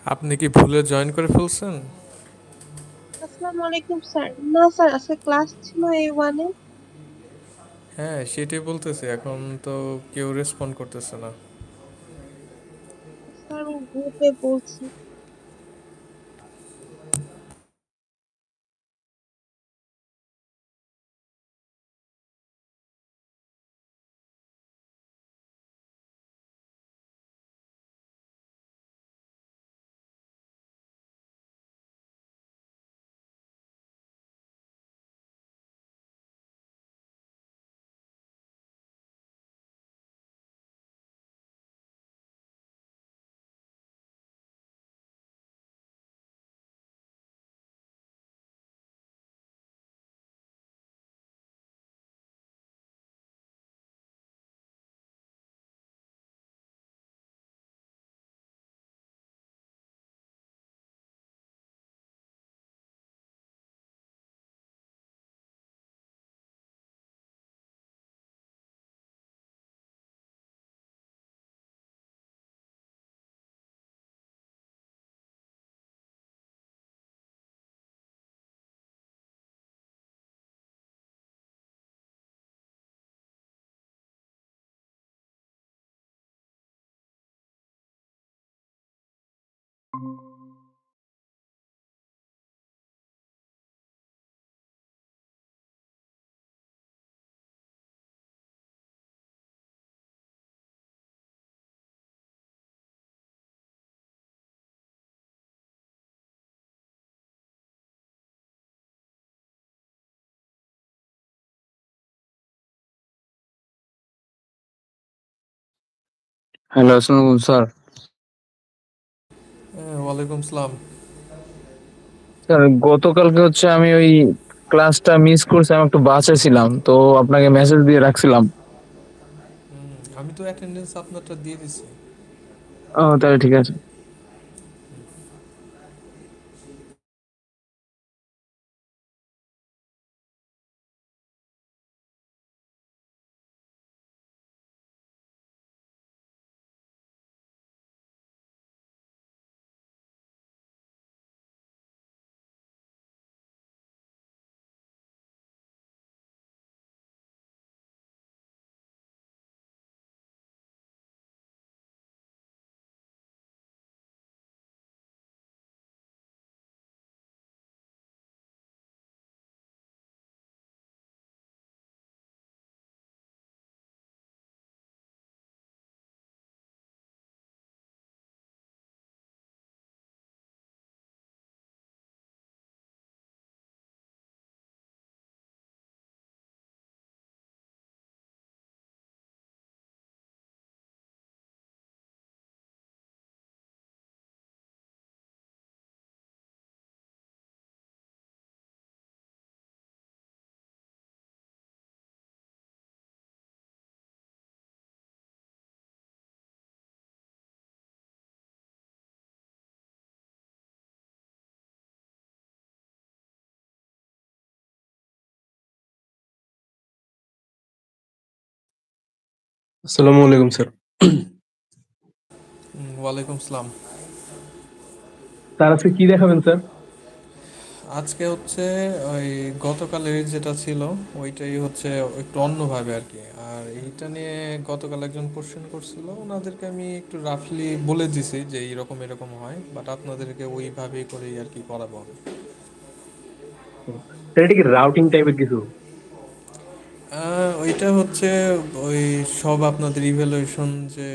আপনি কি ভুলে জয়েন করে ফেলছেন? আসসালামু আলাইকুম স্যার। না স্যার, আজকে ক্লাস ছিল A1-এ। হ্যাঁ, সেটাই বলতেছি। এখন তো কেউ রেসপন্ড করতেছে না। স্যার আমি গ্রুপে বলছি। হ্যালো, আসসালামু আলাইকুম স্যার। হ্যাঁ, ওয়ালাইকুম সালাম। স্যার, গতকালকে হচ্ছে আমি ওই ক্লাসটা মিস করছি, আমি একটু বাসে ছিলাম তো আপনাকে মেসেজ দিয়ে রাখছিলাম। আমি তো অ্যাটেন্ডেন্স আপনারটা দিয়ে দিছি। ও, তাহলে ঠিক আছে। আসসালামু আলাইকুম স্যার। ওয়ালাইকুম সালাম। স্যার আজকে কি দেখাবেন স্যার? আজকে হচ্ছে ওই গতকালের যেটা ছিল ওইটাই হচ্ছে একটু অন্যভাবে আর কি। আর এইটা নিয়ে গতকাল একজন কোশ্চেন করছিল, ওনাদেরকে আমি একটু রাফলি বলে দিছি যে এরকম এরকম হয়, বাট আপনাদেরকে ওইভাবেই করেই আর কি করাবো আমি। স্যার এটা কি রাউটিং টাইপের কিছু? ওইটা হচ্ছে ওই সব আপনাদের ইভ্যালুয়েশন যে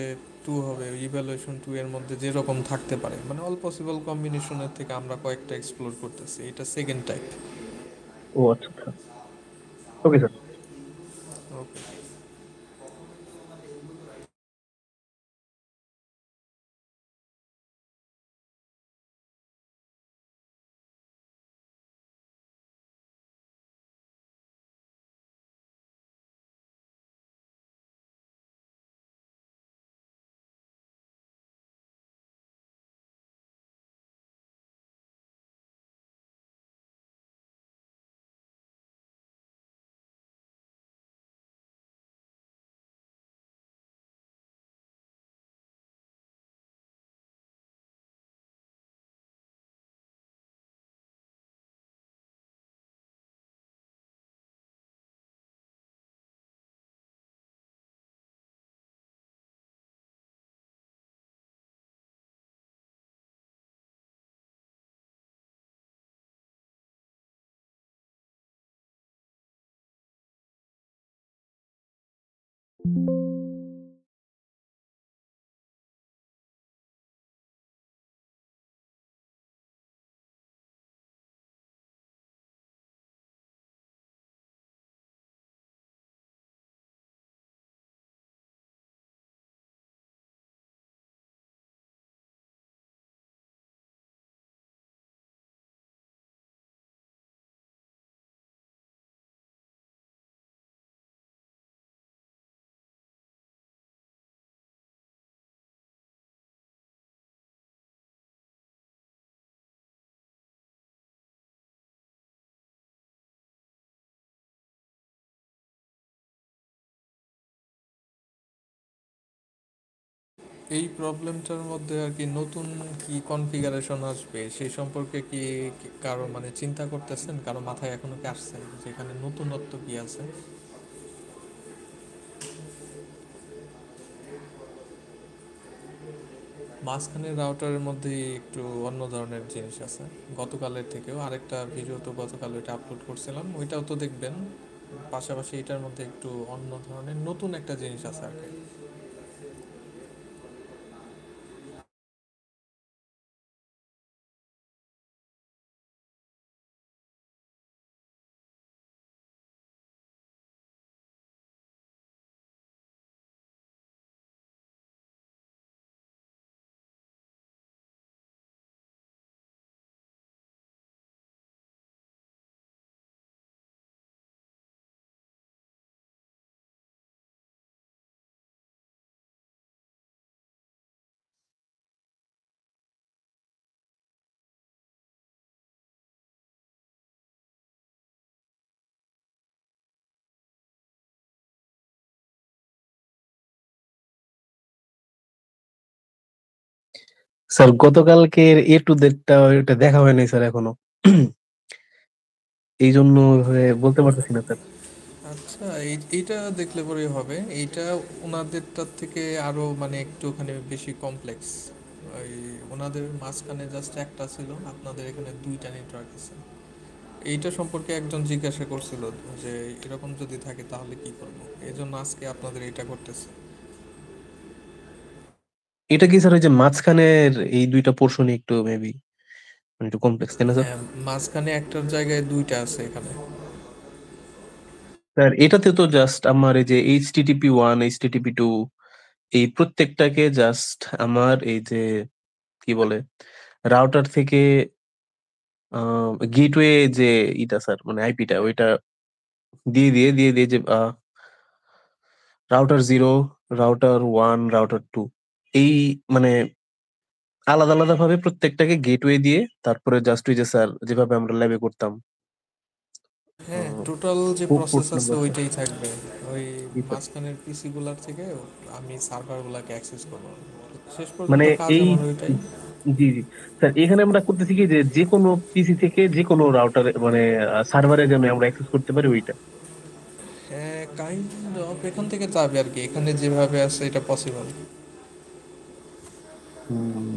টু হবে, ইভ্যালুয়েশন টু এর মধ্যে যেরকম থাকতে পারে, মানে অল পসিবল কম্বিনেশনের থেকে আমরা কয়েকটা এক্সপ্লোর করতেছি। এটা সেকেন্ড টাইপ। ও আচ্ছা আচ্ছা। Okay sir. ওকে। এই প্রবলেমটার মধ্যে আর কি নতুন কি কনফিগারেশন আসবে সেই সম্পর্কে কি কারো মানে চিন্তা করতেছেন, কারো মাথায় এখনো কি আসছে যেখানে নতুনত্ব কি আছে? মাঝখানের রাউটারের মধ্যে একটু অন্য ধরনের জিনিস আছে গতকালের থেকেও। আরেকটা ভিডিও তো গতকাল ওইটা আপলোড করছিলাম, ওইটাও তো দেখবেন। পাশাপাশি এটার মধ্যে একটু অন্য ধরনের নতুন একটা জিনিস আছে আর কি। স্যার গতকালকের এ টু জেডটা ওটা দেখা হয়নি স্যার এখনো। এই জন্য বলতে পারতেছি না স্যার। আচ্ছা, এইটা দেখলে পরেই হবে। এইটা ওনাদেরটার থেকে আরো মানে একটুখানি বেশি কমপ্লেক্স। ওই ওনাদের মাঝখানে জাস্ট একটা ছিল, আপনাদের এখানে দুইটা নেটওয়ার্ক আছে। এইটা সম্পর্কে একজন জিজ্ঞাসা করছিল যে এরকম যদি থাকে তাহলে কি করবো, এই জন্য আজকে আপনাদের এটা করতেছে। এটা কি স্যার ওই যে মাঝখানের এই দুইটা পোর্শনই একটু মেবি মানে একটু কমপ্লেক্স, তাই না স্যার? হ্যাঁ, মাঝখানে একটার জায়গায় দুইটা আছে এখানে। স্যার এটাতে তো জাস্ট আমার এই যে HTTP 1 HTTP 2 এই প্রত্যেকটাকে জাস্ট আমার এই যে কি বলে রাউটার থেকে গেটওয়ে যে ইটা স্যার মানে আইপিটা ওইটা দিয়ে যে রাউটার 0, রাউটার 1, রাউটার 2 এই মানে আলাদা আলাদা ভাবে প্রত্যেকটাকে গেটওয়ে দিয়ে তারপরে জাস্ট ওই যে স্যার যেভাবে আমরা ল্যাবে করতাম হ্যাঁ, টোটাল যে পোর্ট প্রসেস আছে নাম্বার স্যার। ওইটাই থাকবে। ওই জি স্যার। মাঝখানের পিসিগুলার থেকে আমি সার্ভারগুলোকে অ্যাক্সেস করবো। শেষ মানে পর্যন্ত কাজ এই আমার ওইটাই। জি জি স্যার, এখানে আমরা করতেছি কি যে যে কোনো পিসি থেকে যে কোনো রাউটারে মানে সার্ভারে যেন আমরা অ্যাক্সেস করতে পারি ওইটা। হ্যাঁ, কাইন্ড অফ এখান থেকে যাবে আর কি, এখানে যেভাবে আছে এটা পসিবল। হুম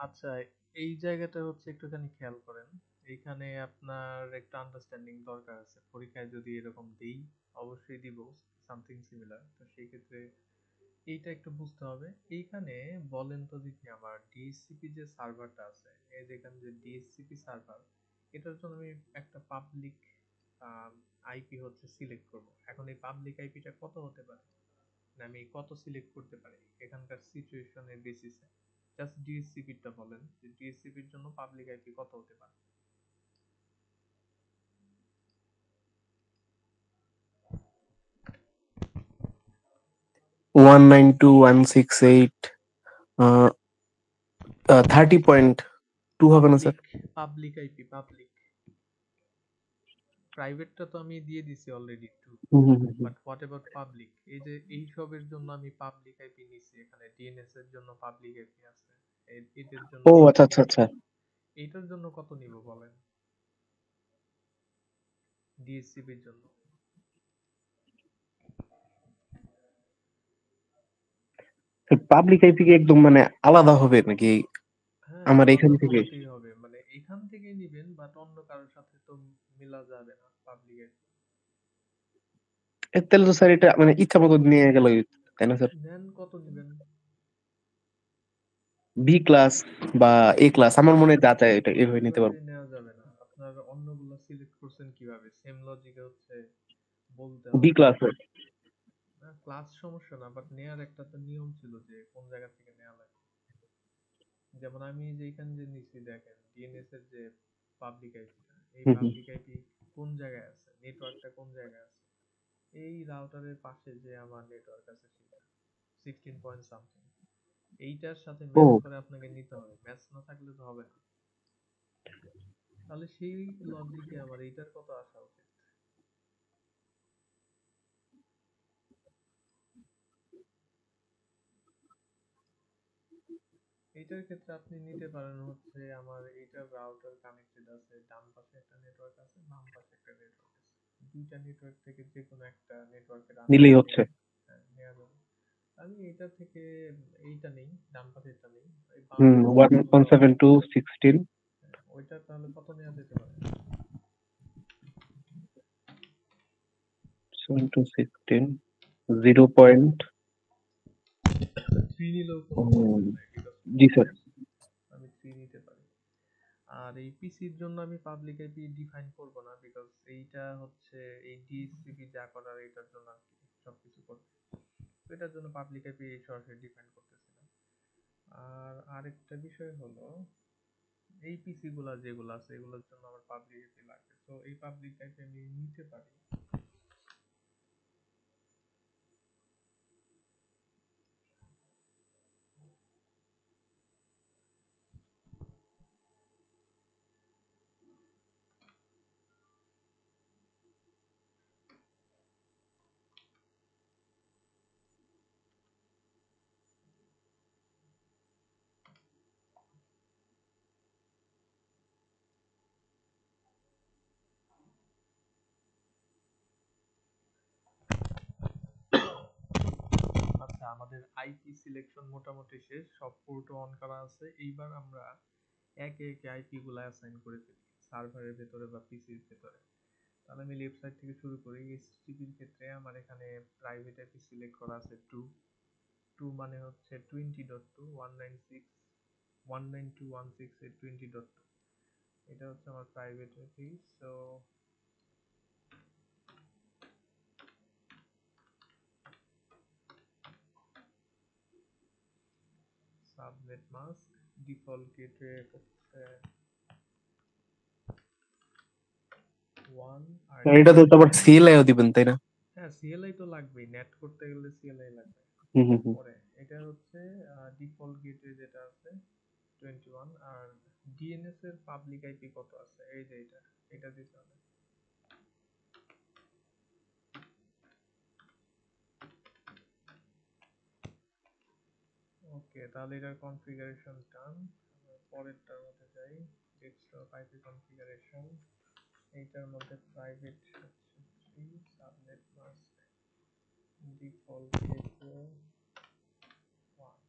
আচ্ছা, এই জায়গাটা হচ্ছে একটুখানি খেয়াল করেন। এইখানে আপনার একটা আন্ডারস্ট্যান্ডিং দরকার আছে। পরীক্ষায় যদি এরকম দেই, অবশ্যই দিব সামথিং সিমিলার। তো সেই ক্ষেত্রে এইটা একটু বুঝতে হবে। এইখানে বলেন তো দেখি, আমার ডিএসসিপি যে সার্ভারটা আছে, এই যেখানে যে ডিএসসিপি সার্ভার, এটার জন্য আমি একটা পাবলিক আইপি হচ্ছে সিলেক্ট করব। এখন এই পাবলিক আইপিটা কত হতে পারে, না আমি কত সিলেক্ট করতে পারি এখানকার সিচুয়েশনের বেসিসে? জাস্ট ডিএসসিপিটা বলেন যে ডিএসসিপির জন্য পাবলিক আইপি কত হতে পারে। 192.168 30.2 হবে না sir? Public public IP public, প্রাইভেটটা তো আমি দিয়ে দিছি already too, but what about public? এই যে এই সবের জন্য আমি পাবলিক আইপি নিছি, এখানে ডিএনএস এর জন্য পাবলিক আইপি আছে, এদের জন্য ও আচ্ছা পাবলিক আচ্ছা আইপি। আচ্ছা। এইটার জন্য কত নিব বলেন, ডিএসসিপির জন্য? পাবলিক আইপি কি একদম মানে আলাদা হবে নাকি হ্যাঁ, আমার এখান আলাদা তো থেকে? হতেই হবে, মানে এখান থেকেই নিবেন, বাট অন্য কারোর সাথে তো মিলা যাবে না পাবলিক আইপি। তাহলে তো স্যার এটা মানে ইচ্ছা মতো নিয়ে গেল, তাই না স্যার? নেন, কত নিবেন? বি ক্লাস বা এ ক্লাস, আমার মনে হয় যা চায় এটা এভাবে নিতে এইভাবে পারবো। নেওয়া যাবে না, আপনার অন্যগুলো সিলেক্ট করছেন কিভাবে? সেম লজিকে হচ্ছে বলতে বি হবে। ক্লাস। ক্লাস সমস্যা না, বাট নেয়ার একটা তো নিয়ম ছিল যে কোন জায়গা থেকে নেওয়া লাগে। যেমন আমি যেখানে যে নিছি দেখেন, ডিএনএস এর যে পাবলিক আইপিটা, এই হুম হুম। পাবলিক আইপি কোন জায়গায় আছে, নেটওয়ার্কটা কোন জায়গায় আছে? এই রাউটারের পাশে যে আমার নেটওয়ার্ক আছে সেটা 16 পয়েন্ট সামথিং, এইটার সাথে ম্যাচ ও করে আপনাকে নিতে হবে। ম্যাচ না থাকলে তো হবে না। তাহলে সেই লজিকে আমার এইটার কত আসা উচিত? এইটার ক্ষেত্রে আপনি নিতে পারেন হচ্ছে, আমার এইটার রাউটার কানেক্টেড আছে, ডান পাশে একটা নেটওয়ার্ক আছে, বাম পাশে একটা নেটওয়ার্ক আছে। দুইটা নেটওয়ার্ক থেকে যে কোনো একটা নেটওয়ার্কের নিলেই আন্ডারে হচ্ছে। নেওয়া যাবে। আমি এটা থেকে এইটা নেই, ডান পাশেরটা নেই, এই বাম হুম, পাশেরটা ওয়ান ওয়ান নিলেও সেভেন হবে। টু সিক্সটিন ওইটা তাহলে কত নেওয়া যেতে পারে? 0 পয়েন্ট। 3 নিলেও কোনো সমস্যা নাই, বিকজ জি স্যার। আমি 3 নিতে পারি। আর এই পিসির জন্য আমি পাবলিক আইপি ডিফাইন করব না, বিকজ এইটা হচ্ছে এই ডিএসসিপি যা করার এটার জন্য আর কি সবকিছু করবে। তো এটার জন্য পাবলিক আইপি সরাসরি ডিফাইন করতেছি না। আর আরেকটা বিষয় হলো, এই পিসি গুলা যেগুলো আছে এগুলোর জন্য আমার পাবলিক আইপি লাগবে, তো এই পাবলিক আইপি আমি নিতে পারি। আচ্ছা, আমাদের আইপি সিলেকশন মোটামুটি শেষ, সব পোর্ট অন করা আছে। এইবার আমরা একে একে আইপি গুলা অ্যাসাইন করে ফেলি সার্ভারের ভেতরে বা পিসির ভেতরে। তাহলে আমি লেফট সাইড থেকে শুরু করি। এইচটিটিপির ক্ষেত্রে আমার এখানে প্রাইভেট আইপি সিলেক্ট করা আছে 2। 2 মানে হচ্ছে 20.2 196 192.168.20.2, এটা হচ্ছে আমার প্রাইভেট আইপি। সো 2 * 2 = 192.168.20.2, 192.168.20.2 এটা হচ্ছে আমার প্রাইভেট আইপি। সো 2 * 2 = 192.168.20.2, 192.168.20.2 এটা হচ্ছে আমার প্রাইভেট আইপি। সো 2 * 2 = 192.168.20.2, 192.168.20.2 এটা হচ্ছে আমার private IP. Subnet mask, default gateway হচ্ছে 1 আর এটাতে তো আবার সিএলআইও দিবেন তাই না? হ্যাঁ সিএলআই তো লাগবেই, নেট করতে গেলে সিএলআই লাগবে। হুম হুম হুম। পরে এটা হচ্ছে ডিফল্ট গেটওয়ে যেটা আছে 21, আর ডিএনএস এর পাবলিক আইপি কত আছে, এই যে এটা দিতে হবে। ওকে, তাহলে এটার কনফিগারেশন ডান। পরেরটার মধ্যে যাই, ডেস্কটপ আইপি কনফিগারেশন। এইটার মধ্যে প্রাইভেট হচ্ছে 3, subnet mask, default gateway 1,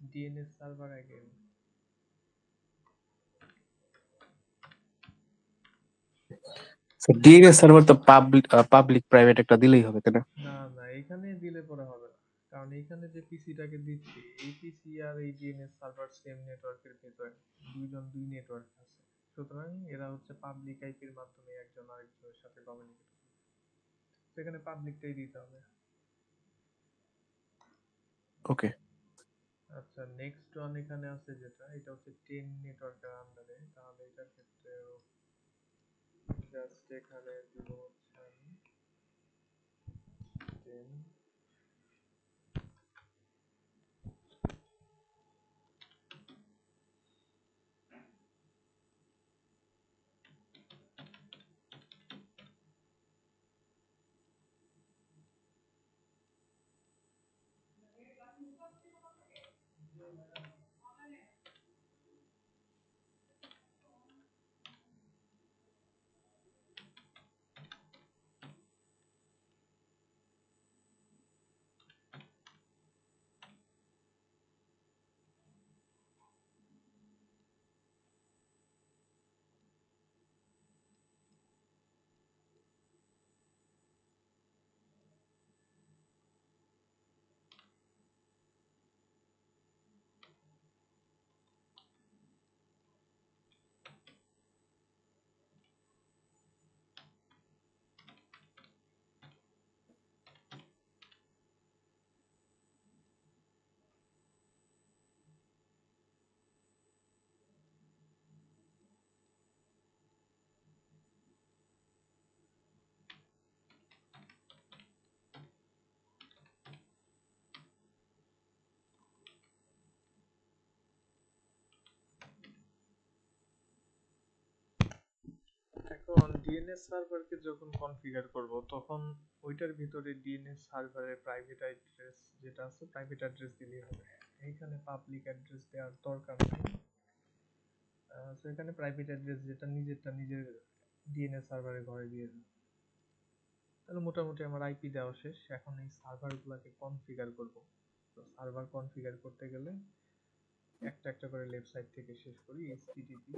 DNS server again. DNS server তো পাবলিক প্রাইভেট একটা দিলেই হবে তাই না? না না, এখানে দিলে পরে হবে না, কারণ এখানে যে পিসিটাকে দিচ্ছি এই পিসি আর এই ডিএনএস সার্ভার সেম নেটওয়ার্কের ভিতরে, দুই নেটওয়ার্ক আছে, সুতরাং এরা হচ্ছে পাবলিক আইপির মাধ্যমে একজন আরেকজনের সাথে কমিউনিকেট করবে, সেখানে পাবলিকটাই দিতে হবে। ওকে। আচ্ছা, নেক্সট ওয়ান এখানে আছে যেটা, এটা হচ্ছে 10 নেটওয়ার্কের আন্ডারে, তাহলে এটার ক্ষেত্রে জাস্ট এখানে দিব হচ্ছে আমি 10। এখন ডিএনএস সার্ভারকে যখন কনফিগার করব তখন ওইটার ভিতরে ডিএনএস সার্ভারের প্রাইভেট অ্যাড্রেস যেটা আছে, প্রাইভেট অ্যাড্রেস দিলেই হবে, এইখানে পাবলিক অ্যাড্রেস দেওয়ার দরকার নেই। তো এখানে প্রাইভেট অ্যাড্রেস যেটা নিজেরটা নিজের ডিএনএস সার্ভারে ঘরে দিয়ে দেব। তাহলে মোটামুটি আমার আইপি দেওয়া শেষ, এখন এই সার্ভারগুলোকে কনফিগার করব। তো সার্ভার কনফিগার করতে গেলে একটা একটা করে লেফট সাইড থেকে শেষ করি, এইচটিটিপি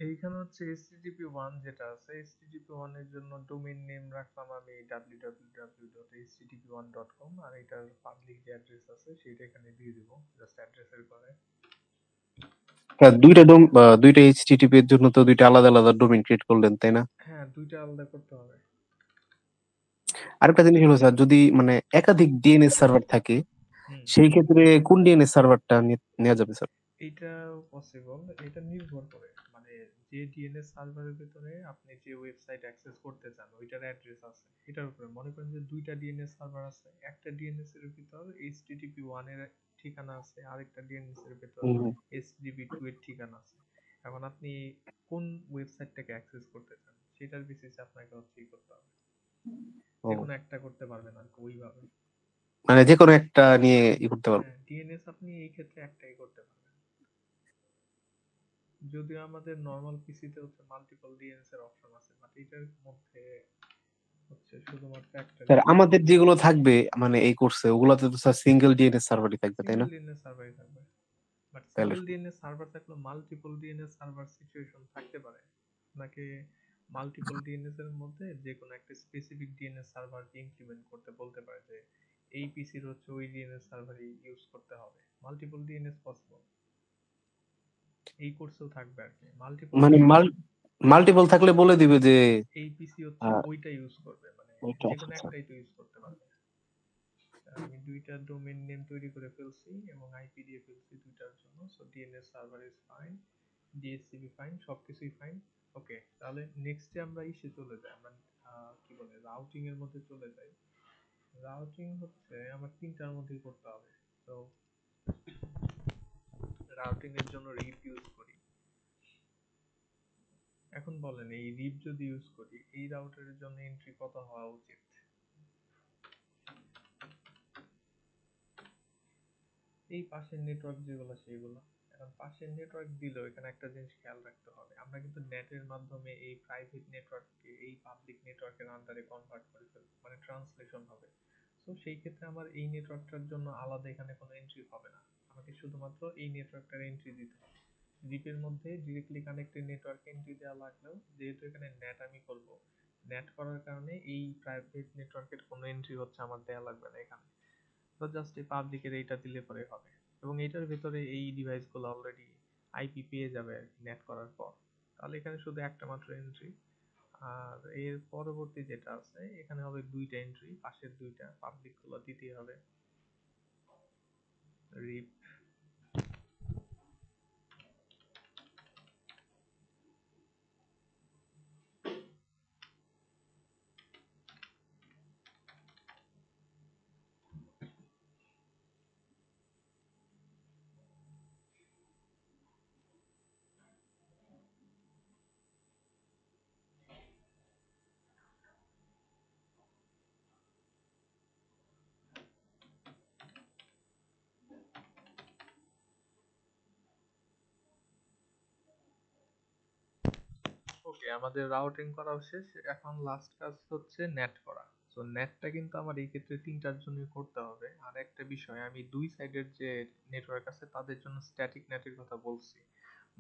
এইখানে হচ্ছে HTTP1 যেটা আছে, HTTP1 এর জন্য ডোমেইন নেম রাখলাম আমি www.http1.com, আর এটার পাবলিক যে অ্যাড্রেস আছে সেটা এখানে দিয়ে দিব জাস্ট অ্যাড্রেসের পরে। হ্যাঁ, দুইটা এইচটিটিপি এর জন্য তো দুইটা আলাদা আলাদা ডোমেইন ক্রিয়েট করলেন, তাই না? হ্যাঁ, দুইটা আলাদা করতে হবে। আরেকটা জিনিস হলো স্যার, যদি মানে একাধিক ডিএনএস সার্ভার থাকে, হুম, সেই ক্ষেত্রে কোন ডিএনএস সার্ভারটা নেওয়া যাবে স্যার? এইটাও পসিবল। এটা নির্ভর করে মানে যে ডিএনএস সার্ভারের ভিতরে আপনি যে ওয়েবসাইট অ্যাক্সেস করতে চান ওইটার অ্যাড্রেস আছে এটার উপরে। মনে করেন যে দুইটা ডিএনএস সার্ভার আছে, একটা ডিএনএস এর ভিতর HTTP1 এর ঠিকানা আছে, আরেকটা ডিএনএস এর ভিতর হুম। HTTP2 এর ঠিকানা আছে। এখন আপনি কোন ওয়েবসাইটটাকে অ্যাক্সেস করতে চান সেটার বেসিসে আপনাকে হচ্ছে করতে হবে। ও, যে কোনো একটা করতে পারবেন আর কি ওইভাবে। মানে যে কোনো একটা নিয়ে করতে পারবো। হ্যাঁ, ডিএনএস আপনি এই ক্ষেত্রে একটাই করতে পারবেন। যদিও আমাদের নরমাল পিসিতে হচ্ছে মাল্টিপল ডিএনএস এর অপশন আছে, বাট এটার মধ্যে হচ্ছে শুধুমাত্র একটারই স্যার করতে আমাদের পারবেন। যেগুলো থাকবে মানে এই কোর্সে, ওগুলোতে তো স্যার সিঙ্গেল ডিএনএস সার্ভারই থাকবে, তাই সিঙ্গেল না? ডিএনএস সার্ভারই থাকবে, বাট তাহলে সিঙ্গেল ডিএনএস সার্ভার থাকলেও মাল্টিপল ডিএনএস সার্ভার সিচুয়েশন থাকতে পারে। আপনাকে মাল্টিপল ডিএনএস এর মধ্যে যে কোনো একটা স্পেসিফিক ডিএনএস সার্ভারকে ইমপ্লিমেন্ট করতে বলতে পারে যে এই পিসির হচ্ছে ওই ডিএনএস সার্ভারই ইউজ করতে হবে। মাল্টিপল ডিএনএস পসিবল, এই কোর্সেও থাকবে আর কি। মাল্টিপল মানে ডিএনএস মাল্টিপল থাকলে বলে দিবে যে এই পিসি হচ্ছে আহ, ওইটা ইউজ করবে, মানে ওইটা যে আচ্ছা কোনো আচ্ছা। একটাই তো ইউজ করতে পারবে। আমি দুইটা ডোমেইন নেম তৈরি করে ফেলছি এবং আইপি দিয়ে ফেলছি দুইটার জন্য। So DNS server is fine, DSCP fine, সবকিছুই ফাইন। ওকে, তাহলে নেক্সটে আমরা ইসে চলে যাই, আমরা কি বলে রাউটিং এর মধ্যে চলে যাই। রাউটিং হচ্ছে আমার তিনটার মধ্যেই করতে হবে। তো রাউটিং এর জন্য রিপ ইউজ করি। এখন বলেন এই রিপ যদি ইউজ করি এই রাউটারের জন্য এন্ট্রি কত হওয়া উচিত? এই পাশের নেটওয়ার্ক যেগুলো সেগুলো। এখন পাশের নেটওয়ার্ক দিলেও এখানে একটা জিনিস খেয়াল রাখতে হবে, আমরা কিন্তু নেটের মাধ্যমে এই প্রাইভেট নেটওয়ার্ককে এই পাবলিক নেটওয়ার্কের আন্ডারে কনভার্ট করে ফেলবো, মানে ট্রান্সলেশন হবে। তো সেই ক্ষেত্রে আমার এই নেটওয়ার্কটার জন্য আলাদা এখানে কোনো এন্ট্রি হবে না, আমাকে শুধুমাত্র এই নেটওয়ার্কটার এন্ট্রি দিতে হবে। দ্বীপের মধ্যে ডিরেক্টলি কানেক্টেড নেটওয়ার্ক এন্ট্রি দেওয়া লাগলেও যেহেতু এখানে নেট আমি করব, নেট করার কারণে এই প্রাইভেট নেটওয়ার্কের কোনো এন্ট্রি হচ্ছে আমার দেওয়া লাগবে না এখানে। তো জাস্ট এই পাবলিকের এইটা দিলে পরে হবে, এবং এটার ভিতরে এই ডিভাইসগুলো অলরেডি আইপি পেয়ে যাবে আর কি নেট করার পর। তাহলে এখানে শুধু একটা মাত্র এন্ট্রি। আর এর পরবর্তী যেটা আছে এখানে হবে দুইটা এন্ট্রি, পাশের দুইটা পাবলিক গুলো দিতে হবে। রিপ ওকে, আমাদের রাউটিং করাও শেষ। এখন লাস্ট কাজ হচ্ছে নেট করা। সো নেটটা কিন্তু আমার এই ক্ষেত্রে তিনটার জন্যই করতে হবে। আর একটা বিষয়, আমি দুই সাইডের যে নেটওয়ার্ক আছে তাদের জন্য স্ট্যাটিক নেটের কথা বলছি,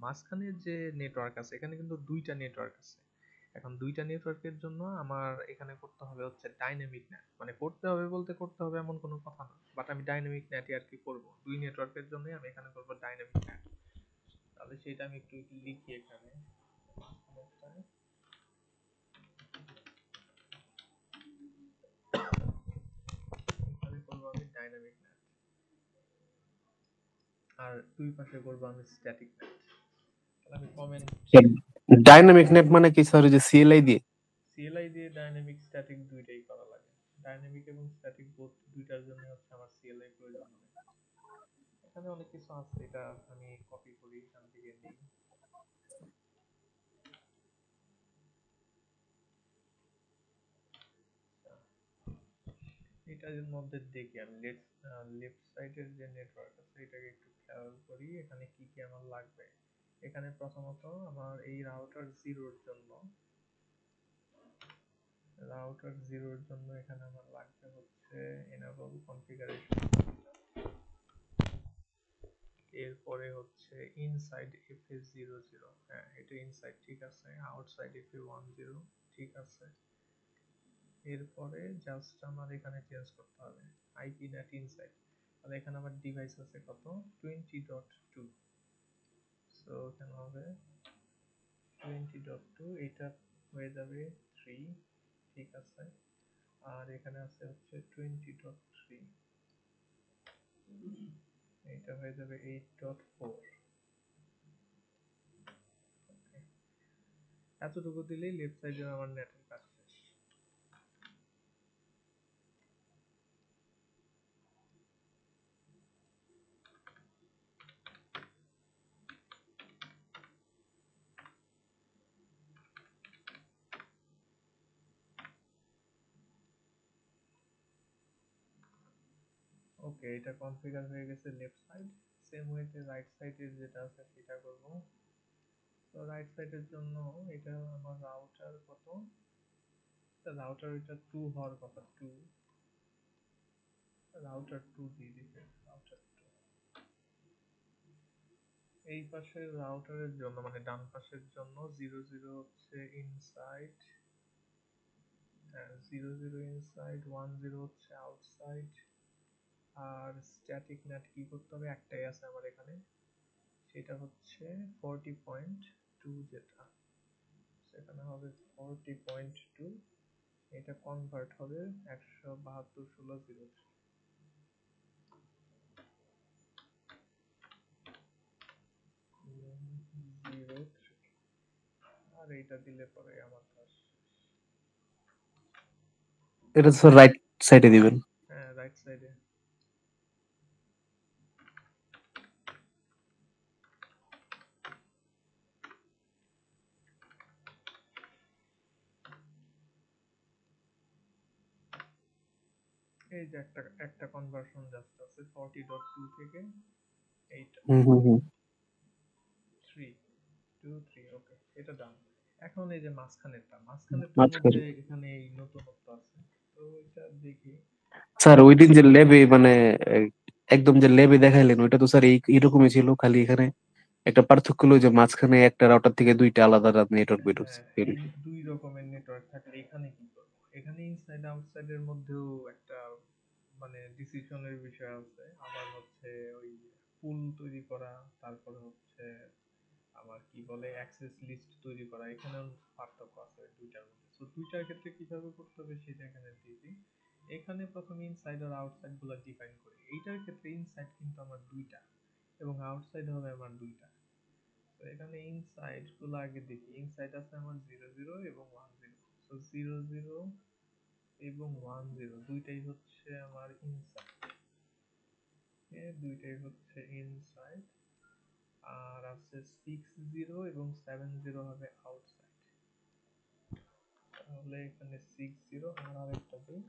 মাঝখানের যে নেটওয়ার্ক আছে এখানে কিন্তু দুইটা নেটওয়ার্ক আছে। এখন দুইটা নেটওয়ার্কের জন্য আমার এখানে করতে হবে হচ্ছে ডাইনামিক নেট, মানে করতে হবে বলতে করতে হবে এমন কোনো কথা না, বাট আমি ডাইনামিক নেটই আর কি করব। দুই নেটওয়ার্কের জন্যই আমি এখানে করব ডাইনামিক নেট। তাহলে সেটা আমি একটু লিখি এখানে। এখানে করব আমি ডাইনামিক নেট, আর দুই পাশে করব আমি স্ট্যাটিক নেট। তাহলে আমি কমেন্ট ডাইনামিক নেট মানে কি স্যার, যে সিএলআই দিয়ে? সিএলআই দিয়ে ডাইনামিক স্ট্যাটিক দুইটাই করা লাগে। ডাইনামিক এবং স্ট্যাটিক বোথ দুইটার জন্য হচ্ছে আমার সিএলআই প্রয়োজন হবে। এখানে অনেক কিছু আছে, এটা আমি কপি করি এখান থেকে নেই। এটার মধ্যে দেখি আমি লেফট সাইডের যে নেটওয়ার্ক আছে এটাকে একটু খেয়াল করি, এখানে কি কি আমার লাগবে। এখানে প্রথমত আমার এই রাউটার জিরোর জন্য এখানে আমার লাগবে হচ্ছে enable configuration। এরপরে হচ্ছে ইনসাইড FA00, হ্যাঁ এটা ইনসাইড ঠিক আছে, আউটসাইড FA10 ঠিক আছে। এরপরে জাস্ট আমার এখানে চেঞ্জ করতে হবে আইপি নেট ইনসাইড, তাহলে এখানে আমার ডিভাইস আছে কত 20.2, সো এখানে হবে 20.2, এটা হয়ে যাবে 3 ঠিক আছে। আর এখানে আছে হচ্ছে 20.3, এটা হয়ে যাবে 8.4। এতটুকু দিলেই লেফট সাইডে আমার নেটের কাজ শেষ। ওকে, এটা কনফিগার হয়ে গেছে লেফট সাইড। সেম ওয়েতে রাইট সাইডের যেটা আছে সেটা করব। তো রাইট সাইডের জন্য এটা আমার রাউটার কত, রাউটার এটা 2 হওয়ার কথা, 2, রাউটার 2 দিয়ে দিতে, রাউটার 2। এই পাশের রাউটারের জন্য মানে ডান পাশের জন্য 00 হচ্ছে ইনসাইড, 00 ইনসাইড, 10 হচ্ছে আউটসাইড। আর স্ট্যাটিক নেট কি করতে হবে, একটাই আছে আমার এখানে, সেটা হচ্ছে 40.2, যেটা সেখানে হবে 40.2, এটা কনভার্ট হবে 172.16.03। আর এইটা দিলে পরে আমার কাজ শেষ। এটা স্যার রাইট সাইডে দিবেন। হ্যাঁ রাইট সাইডে। এই যে একটা একটা কনভার্সন জাস্ট আছে 40.2 থেকে এইটা হুম হুম হুম 3 2 3, ওকে এটা ডান। এখন এই যে মাঝখানেরটার মাঝখানে। মধ্যে এখানে এই নতুনত্ব আছে, তো এটা দেখি। স্যার ওই দিন যে ল্যাবে মানে আহ, একদম যে ল্যাবে দেখাইলেন ওইটা তো স্যার এরকমই ছিল, খালি এখানে একটা পার্থক্য হলো যে মাঝখানে একটা রাউটার থেকে দুইটা আলাদা আলাদা নেটওয়ার্ক বেরোচ্ছে। হ্যাঁ, এই দুই রকমের নেটওয়ার্ক থাকলে এখানে কি করব, এখানে ইনসাইড আউটসাইড এর মধ্যেও একটা মানে ডিসিশনের বিষয় আছে। আবার হচ্ছে ওই পুল তৈরি করা, তারপরে হচ্ছে আমার কি বলে অ্যাক্সেস লিস্ট তৈরি করা, এখানেও পার্থক্য আছে ওই দুইটার মধ্যে। তো দুইটার ক্ষেত্রে কিভাবে করতে হবে সেটা এখানে দিয়ে দিই। এখানে প্রথমে ইনসাইড আর আউটসাইড গুলো ডিফাইন করি। এইটার ক্ষেত্রে ইনসাইড কিন্তু আমার দুইটা এবং আউটসাইড হবে আমার দুইটা। তো এখানে ইনসাইড গুলো আগে দেখি, ইনসাইড আছে আমার 00 এবং 10। তো 00 এবং 10 দুইটাই হচ্ছে আমার ইনসাইড, দুইটাই হচ্ছে ইনসাইড। আর আছে 60 এবং 70 হবে আউটসাইড। তাহলে এখানে 60 আর আরেকটা দিই,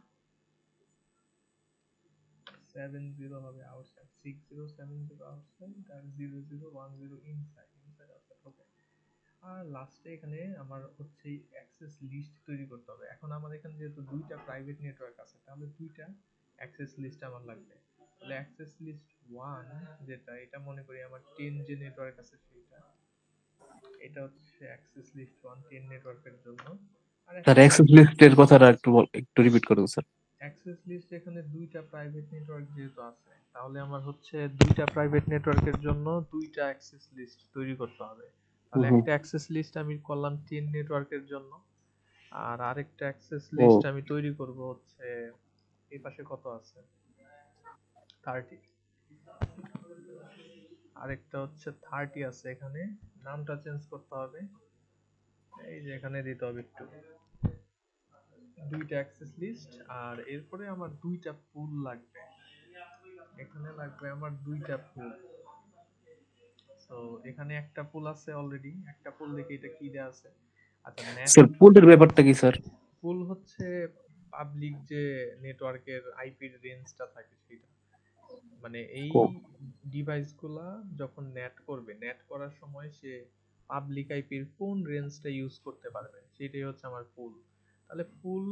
70 হবে আউটসাইড, 60 70 আউটসাইড, আর 00 10 ইনসাইড, ইনসাইড আউটসাইড। ওকে, আর লাস্টে এখানে আমার হচ্ছে অ্যাক্সেস লিস্ট তৈরি করতে হবে। এখন আমার এখানে যেহেতু দুইটা প্রাইভেট নেটওয়ার্ক আছে, তাহলে দুইটা অ্যাক্সেস লিস্ট আমার লাগবে। তাহলে অ্যাক্সেস লিস্ট 1 যেটা, এটা মনে করি আমার 10 যে নেটওয়ার্ক আছে সেইটা, এটা হচ্ছে অ্যাক্সেস লিস্ট 1 10 নেটওয়ার্কের জন্য। আর স্যার একটা অ্যাক্সেস লিস্টের কথাটা একটু রিপিট করুন স্যার। অ্যাক্সেস লিস্ট এখানে দুইটা প্রাইভেট নেটওয়ার্ক যেহেতু আছে, তাহলে আমার হচ্ছে দুইটা প্রাইভেট নেটওয়ার্কের জন্য দুইটা অ্যাক্সেস লিস্ট তৈরি করতে হবে। হুম তাহলে হুম। একটা অ্যাক্সেস লিস্ট আমি করলাম 10 নেটওয়ার্কের জন্য, আর আরেকটা অ্যাক্সেস ও লিস্ট আমি তৈরি করব হচ্ছে এই পাশে কত আছে 30, আরেকটা হচ্ছে 30 আছে এখানে, নামটা চেঞ্জ করতে হবে, এই যে এখানে দিতে হবে একটু, দুইটা অ্যাক্সেস লিস্ট। আর এরপরে আমার দুইটা পুল লাগবে, এখানে লাগবে আমার দুইটা পুল। তো এখানে একটা পুল আছে অলরেডি, একটা পুল দেখে এটা কি দেয়া আছে। আচ্ছা নেট স্যার পুলের ব্যাপারটা কি স্যার? পুল হচ্ছে পাবলিক যে নেটওয়ার্কের আইপির রেঞ্জটা থাকে সেটা, মানে এই ও ডিভাইসগুলা যখন নেট করবে, নেট করার সময় সে পাবলিক আইপির কোন রেঞ্জটা ইউজ করতে পারবে সেটাই হচ্ছে আমার পুল। তাহলে ফুল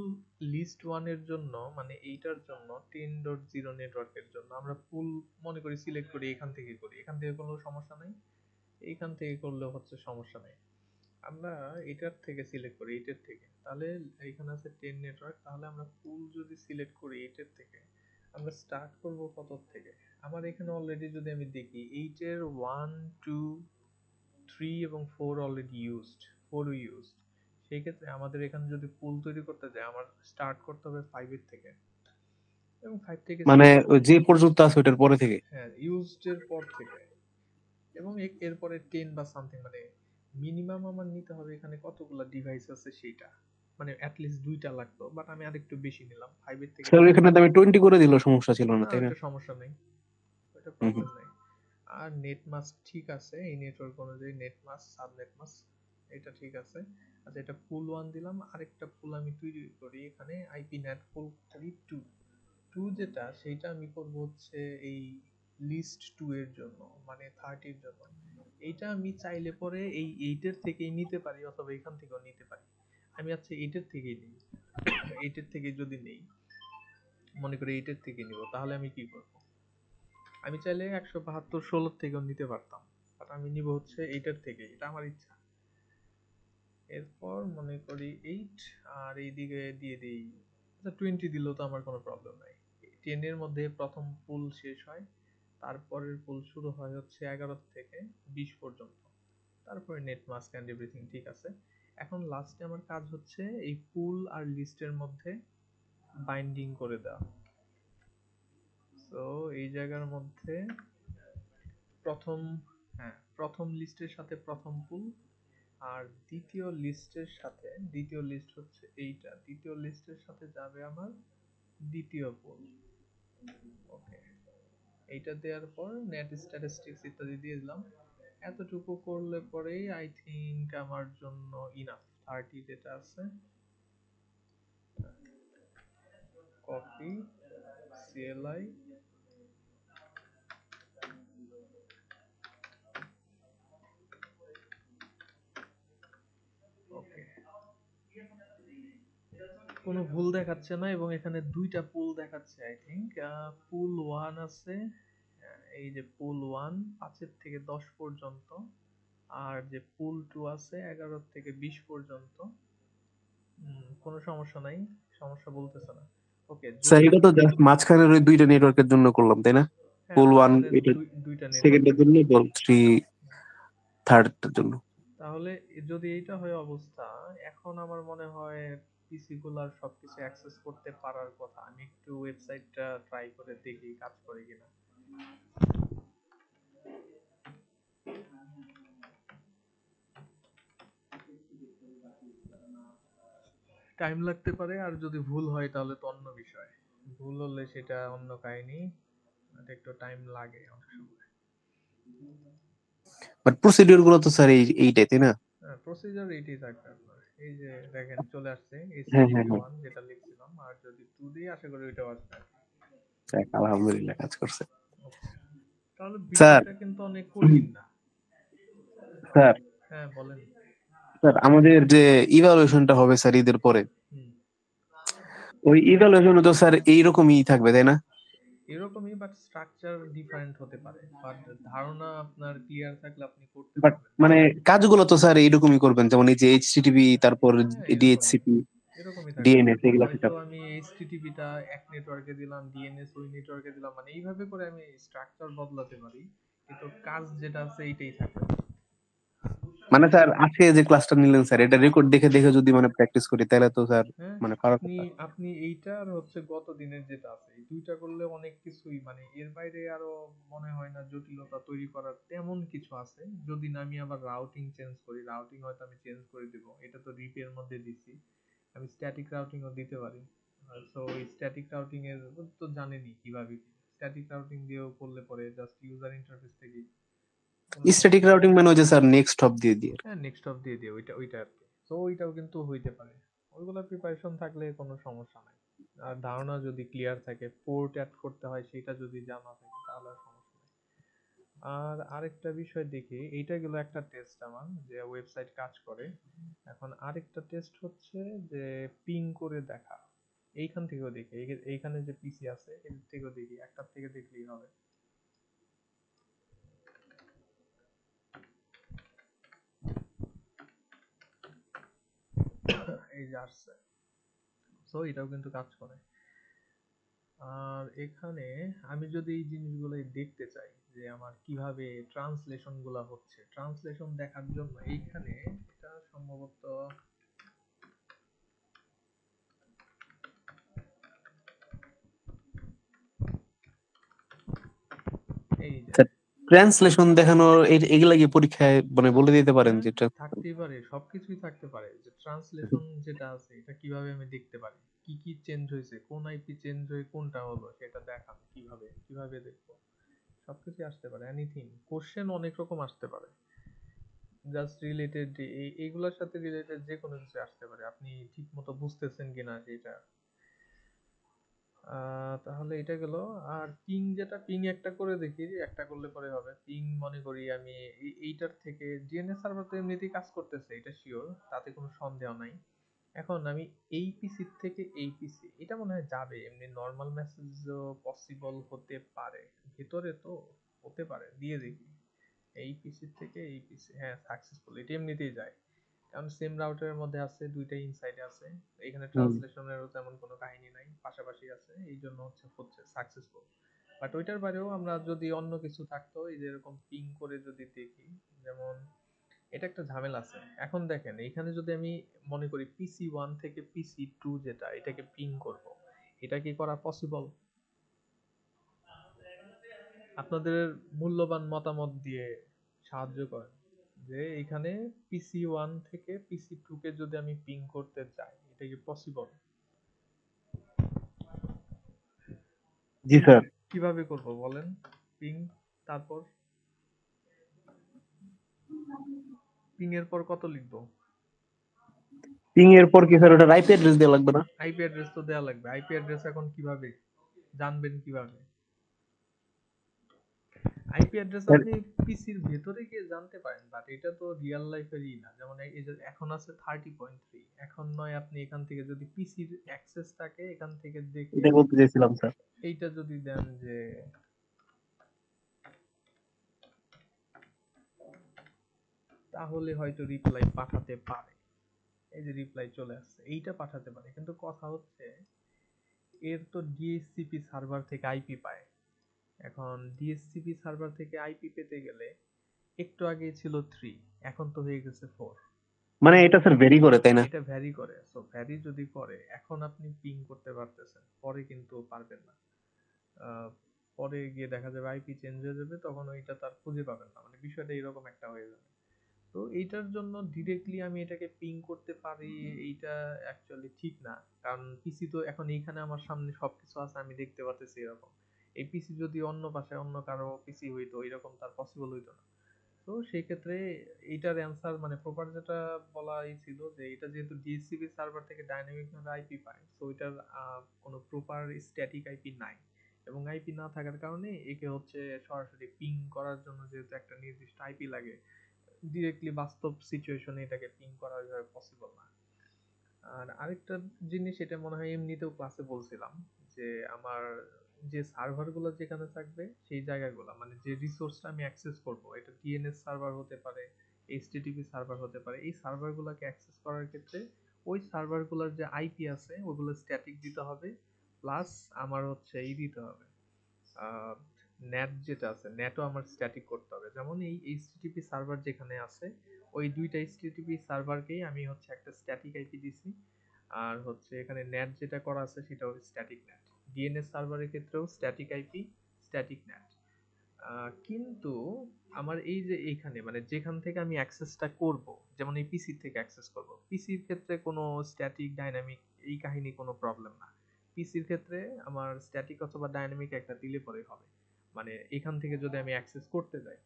লিস্ট ওয়ান এর জন্য মানে এইটার জন্য 10.0 নেটওয়ার্কের জন্য আমরা ফুল মনে করি সিলেক্ট করি, এখান থেকে করি, এখান থেকে করলেও সমস্যা নাই, এইখান থেকে করলেও হচ্ছে সমস্যা নাই। আমরা এটার থেকে সিলেক্ট করি, এইটার থেকে, তাহলে এখানে আছে 10 নেটওয়ার্ক, তাহলে আমরা ফুল যদি সিলেক্ট করি এইটার থেকে, আমরা স্টার্ট করব কত থেকে? আমার এখানে অলরেডি যদি আমি দেখি 8 এর 1 2 3 এবং 4 অলরেডি ইউজড, 4 ইউজড, সেই ক্ষেত্রে আমাদের এখানে যদি পুল তৈরি করতে যায় আমার স্টার্ট করতে হবে 5 এর থেকে, এবং 5 থেকে মানে ওই যে পর্যন্ত আছে ওটার পরে থেকে। হ্যাঁ ইউজড এর পর থেকে, এবং এরপরে 10 বা সামথিং, মানে মিনিমাম আমার নিতে হবে এখানে কতগুলো ডিভাইস আছে সেইটা, মানে অ্যাটলিস্ট দুইটা লাগতো, বাট আমি আরেকটু বেশি নিলাম 5 এর থেকে স্যার 10। এখানে তো আমি 20 করে দিলেও সমস্যা ছিল না, না তাই না? ওটা সমস্যা নেই, ওটা হুম হুম। প্রবলেম নেই। আর নেট মাস্ক ঠিক আছে, এই নেটওয়ার্ক অনুযায়ী নেট মাস্ক সাবনেট মাস্ক এটা ঠিক আছে। আচ্ছা এটা পুল 1 দিলাম, আরেকটা পুল আমি তৈরি করি এখানে আইপি নেট পুল করি 2, 2 যেটা সেইটা আমি করব হচ্ছে এই লিস্ট 2 এর জন্য, মানে 30 এর জন্য। এইটা আমি চাইলে পরে এই 8 এর থেকেই নিতে পারি অথবা এখান থেকেও নিতে পারি। আমি আচ্ছা 8 এর থেকেই নিই, 8 এর থেকে যদি নেই, মনে করি 8 এর থেকে নিব, তাহলে আমি কি করব? আমি চাইলে 172 16 থেকেও নিতে পারতাম, বাট আমি নিব হচ্ছে 8 এর থেকে, এটা আমার ইচ্ছা। এরপর মনে করি 8, আর এইদিকে দিয়ে দিই আচ্ছা 20 দিলেও তো আমার কোনো প্রবলেম নাই। 10 এর মধ্যে প্রথম পুল শেষ হয়, তারপরের পুল শুরু হয় হচ্ছে 11 থেকে 20 পর্যন্ত, তারপরে নেট মাস্ক এন্ড এভরিথিং ঠিক আছে। এখন লাস্টে আমার কাজ হচ্ছে এই পুল আর লিস্টের মধ্যে বাইন্ডিং করে দেওয়া। তো এই জায়গার মধ্যে প্রথম, হ্যাঁ প্রথম লিস্টের সাথে প্রথম পুল, আর দ্বিতীয় লিস্টের সাথে, দ্বিতীয় লিস্ট হচ্ছে এইটা, দ্বিতীয় লিস্টের সাথে যাবে আমার দ্বিতীয় পুল। ওকে, এইটা দেওয়ার পর নেট স্ট্যাটিস্টিক্স ইত্যাদি দিয়ে দিলাম। এতটুকু করলে পরেই আই থিংক আমার জন্য ইনাফ। 30 যেটা আছে, কপি সিএলআই, ওকে, কোনো ভুল দেখাচ্ছে না, এবং এখানে দুইটা পুল দেখাচ্ছে আই থিংক। পুল 1 আছে, এই যে পুল 1 5 এর থেকে 10 পর্যন্ত, আর যে পুল 2 আছে 11 থেকে 20 পর্যন্ত। কোনো সমস্যা নাই, সমস্যা বলতেছে না। ওকে স্যার যদি, এটা তো জাস্ট মাঝখানের ওই দুইটা নেটওয়ার্কের জন্য করলাম, তাই না? হ্যাঁ পুল ওয়ান মাঝখানের এটা দুইটা সেকেন্ডের নেটওয়ার্কের জন্য, জন্য। পুল থ্রি থার্ডের জন্য। তাহলে যদি এইটা হয় অবস্থা, এখন আমার মনে হয় পিসি গুলার সবকিছু অ্যাক্সেস করতে পারার কথা। আমি একটু ওয়েবসাইটটা ট্রাই করে দেখি কাজ করে কিনা। টাইম লাগতে পারে, আর যদি ভুল হয় তাহলে তো অন্য বিষয়, ভুল হলে সেটা অন্য কাহিনী, এটা একটু টাইম লাগে অনেক সময়। বাট প্রসিডিউর গুলো তো স্যার এইটাই, তাই না? হ্যাঁ প্রসিজার এইটাই থাকবে আপনার। এই যে দেখেন চলে আসছে হ্যাঁ হ্যাঁ HTTP হ্যাঁ, 1 যেটা লিখছিলাম, আর যদি 2 দিই আশা করি ওইটাও আসবে। যাক, আলহামদুলিল্লাহ কাজ করছে। Okay. তাহলে স্যার, বিষয়টা কিন্তু অনেক কঠিন না। স্যার হ্যাঁ বলেন। স্যার আমাদের যে ইভালুয়েশনটা হবে স্যার ঈদের পরে, হুম, ওই ইভালুয়েশনে তো স্যার এইরকমই থাকবে, তাই না? এরকমই, বাট স্ট্রাকচার ডিফারেন্ট হতে পারে, বাট ধারণা আপনার ক্লিয়ার থাকলে আপনি করতে বাট পারবেন। মানে কাজগুলো তো স্যার এইরকমই করবেন, যেমন এই যে এইচটিটিপি, তারপর হ্যাঁ এরকমই, ডিএইচসিপি, এরকমই থাকবে। ডিএনএস, এগুলা হয়তো সেটআপ। আমি এইচটিটিপিটা এক নেটওয়ার্কে দিলাম, ডিএনএস ওই নেটওয়ার্কে দিলাম, মানে এইভাবে করে আমি স্ট্রাকচার বদলাতে পারি, কিন্তু কাজ যেটা আছে এইটাই থাকবে। মানে স্যার আজকে যে ক্লাসটা নিলেন স্যার, এটা রেকর্ড দেখে দেখে যদি মানে প্র্যাকটিস করি তাহলে তো স্যার হ্যাঁ মানে পারার আপনি কথা। আপনি এইটা আর হচ্ছে গত দিনের যেটা আছে এই দুইটা করলে অনেক কিছুই, মানে এর বাইরে আরো মনে হয় না জটিলতা তৈরি করার তেমন কিছু আছে। যদি না আমি আবার রাউটিং চেঞ্জ করি, রাউটিং হয়তো আমি চেঞ্জ করে দিব, এটা তো রিপ এর মধ্যে দিছি, আমি স্ট্যাটিক রাউটিং ও দিতে পারি। সো এই স্ট্যাটিক রাউটিং এর তো জানেনই কিভাবে, স্ট্যাটিক রাউটিং দিয়েও করলে পরে জাস্ট ইউজার ইন্টারফেস থেকে কোনো স্ট্যাটিক সমস্যা। রাউটিং মানে ওই যে স্যার নেক্সট হপ দিয়ে দিয়ে। হ্যাঁ নেক্সট অফ দিয়ে দিও, ওইটা ওইটা আর কি। তো ওইটাও কিন্তু হইতে পারে, ওইগুলো প্রিপারেশন থাকলে কোনো সমস্যা নাই। আর ধারণা যদি ক্লিয়ার থাকে, পোর্ট অ্যাড করতে হয় সেটা যদি জানা থাকে তাহলে আর সমস্যা নেই। আর আরেকটা বিষয় দেখি, এইটা গেল একটা টেস্ট আমার যে ওয়েবসাইট কাজ করে। এখন আরেকটা টেস্ট হচ্ছে যে পিং করে দেখা। এইখান থেকেও দেখি, এইখানে যে পিসি আছে এর থেকেও দেখি, একটার থেকে দেখলেই হবে। এই যে আসছে, সো এটাও কিন্তু কাজ করে। আর এখানে আমি যদি এই জিনিসগুলো দেখতে চাই যে আমার কিভাবে ট্রান্সলেশন গুলা হচ্ছে, ট্রান্সলেশন দেখার জন্য এইখানে এটা সম্ভবত এই যে ট্রান্সলেশন দেখানোর এগুলা কি পরীক্ষায় মানে বলে দিতে পারেন হ্যাঁ, যেটা? থাকতেই পারে, সবকিছুই থাকতে পারে। যে ট্রান্সলেশন যেটা আছে এটা কিভাবে আমি দেখতে পারি, কি কি চেঞ্জ হয়েছে, কোন আইপি চেঞ্জ হয়ে কোনটা হলো সেটা দেখান কিভাবে, কিভাবে দেখবো, সবকিছু আসতে পারে। এনিথিং কোশ্চেন অনেক রকম আসতে পারে, জাস্ট রিলেটেড এইগুলোর সাথে রিলেটেড যে কোনো কিছু আসতে পারে, আপনি ঠিক মতো বুঝতেছেন কিনা সেটা। তাহলে এটা গেল। আর পিং, যেটা পিং একটা করে দেখি, একটা করলে পরে হবে। পিং মনে করি আমি এইটার থেকে ডিএনএস সার্ভার তো এমনিতেই কাজ করতেছে, এটা শিওর, তাতে কোনো সন্দেহ নাই। এখন আমি এই পিসি থেকে এই পিসি, এটা মনে হয় যাবে, এমনি নর্মাল মেসেজও পসিবল হতে পারে, ভিতরে তো হতে পারে, দিয়ে দেখি। এই পিসি থেকে এই পিসি, হ্যাঁ সাকসেসফুল, এটা এমনিতেই যায়, কারণ সেম রাউটারের মধ্যে আছে, দুইটাই ইনসাইডে আছে। এখানে হুম। ট্রান্সলেশনেরও তেমন কোনো কাহিনী নাই, পাশাপাশি আছে, এই জন্য হচ্ছে সাকসেসফুল। বাট ওইটার বাইরেও আমরা যদি অন্য কিছু থাকতো, এই যে এরকম পিং করে যদি দেখি, যেমন এটা একটা ঝামেলা আছে। এখন দেখেন এইখানে যদি আমি মনে করি পিসি 1 থেকে পিসি 2 যেটা, এটাকে পিং করব, এটা কি করা পসিবল? আপনাদের মূল্যবান মতামত দিয়ে সাহায্য করেন যে এখানে পিসি 1 থেকে পিসি 2 কে যদি আমি পিং করতে চাই, এটা কি পসিবল? জি স্যার। কিভাবে করব বলেন? পিং, তারপর পিং এর পর কত লিখবো? পিং এর পর কি স্যার, ওটা আইপি অ্যাড্রেস দেওয়া লাগবে না? আইপি অ্যাড্রেস তো দেয়া লাগবে। আইপি অ্যাড্রেস এখন কিভাবে জানবেন, কিভাবে আইপি অ্যাড্রেস স্যার, আপনি পিসির ভেতরে গিয়ে জানতে পারেন, বাট এটা তো রিয়েল লাইফেরই না। যেমন এই যে এখন আছে 30.3, এখন নয় আপনি এখান থেকে যদি পিসির অ্যাক্সেসটাকে এখান থেকে দেখে এটাই বলতে চাইছিলাম স্যার। এইটা যদি দেন যে, তাহলে হয়তো রিপ্লাই পাঠাতে পারে। এই যে রিপ্লাই চলে আসছে, এইটা পাঠাতে পারে, কিন্তু কথা হচ্ছে এর তো ডিএসসিপি সার্ভার থেকে আইপি পায়। এখন ডিএসসিপি সার্ভার থেকে আইপি পেতে গেলে একটু আগে ছিল 3, এখন তো হয়ে গেছে 4। মানে এটা স্যার ভেরি করে, তাই না? এটা ভ্যারি করে, সো ভ্যারি যদি করে, এখন আপনি পিং করতে পারতেছেন, পরে কিন্তু পারবেন না। আহ, পরে গিয়ে দেখা যাবে আইপি চেঞ্জ হয়ে যাবে, তখন ওইটা তার খুঁজে পাবেন না, মানে বিষয়টা এরকম একটা হয়ে যাবে। তো এইটার জন্য ডিরেক্টলি আমি এটাকে পিং করতে পারি, এইটা অ্যাকচুয়ালি ঠিক না। কারণ পিসি তো এখন এইখানে আমার সামনে সবকিছু আছে, আমি দেখতে পারতেছি এরকম। এই পিসি যদি অন্য পাশে অন্য কারো পিসি হইতো, এরকম তার পসিবল হইতো না। তো সেই ক্ষেত্রে এইটার অ্যান্সার মানে প্রপার যেটা বলাই ছিল যে এটা যেহেতু ডিএসসিপি সার্ভার থেকে ডাইনামিক ভাবে আইপি পায়, তো এটার কোনো প্রপার স্ট্যাটিক আইপি নাই, এবং আইপি না থাকার কারণে একে হচ্ছে সরাসরি পিং করার জন্য যেহেতু একটা নির্দিষ্ট আইপি লাগে, ডিরেক্টলি বাস্তব সিচুয়েশনে এটাকে পিং করা ওইভাবে পসিবল না। আর আরেকটা জিনিস, এটা মনে হয় এমনিতেও ক্লাসে বলছিলাম, যে আমার যে সার্ভার গুলো যেখানে থাকবে সেই জায়গাগুলো, মানে যে রিসোর্সটা আমি অ্যাক্সেস করব, এটা ডিএনএস সার্ভার হতে পারে, এইচটিটিপি সার্ভার হতে পারে, এই সার্ভার গুলোকে অ্যাক্সেস করার ক্ষেত্রে ওই সার্ভার গুলোর যে আইপি আছে ওগুলো স্ট্যাটিক দিতে হবে, প্লাস আমার হচ্ছে এই দিতে হবে, নেট যেটা আছে নেটও আমার স্ট্যাটিক করতে হবে। যেমন এই এইচটিটিপি সার্ভার যেখানে আছে, ওই দুইটা এইচটিটিপি সার্ভারকেই আমি হচ্ছে একটা স্ট্যাটিক আইপি দিছি, আর হচ্ছে এখানে নেট যেটা করা আছে সেটাও স্ট্যাটিক নেট। ডিএনএস সার্ভারের ক্ষেত্রেও স্ট্যাটিক আইপি, স্ট্যাটিক নেট। কিন্তু আমার এই যে এইখানে মানে যেখান থেকে আমি অ্যাক্সেসটা করব, যেমন এই পিসি থেকে অ্যাক্সেস করব, পিসির ক্ষেত্রে কোনো স্ট্যাটিক ডাইনামিক এই কাহিনী কোনো প্রবলেম না। পিসির ক্ষেত্রে আমার স্ট্যাটিক অথবা ডাইনামিক একটা দিলে পরে হবে, মানে এখান থেকে যদি আমি অ্যাক্সেস করতে যাই।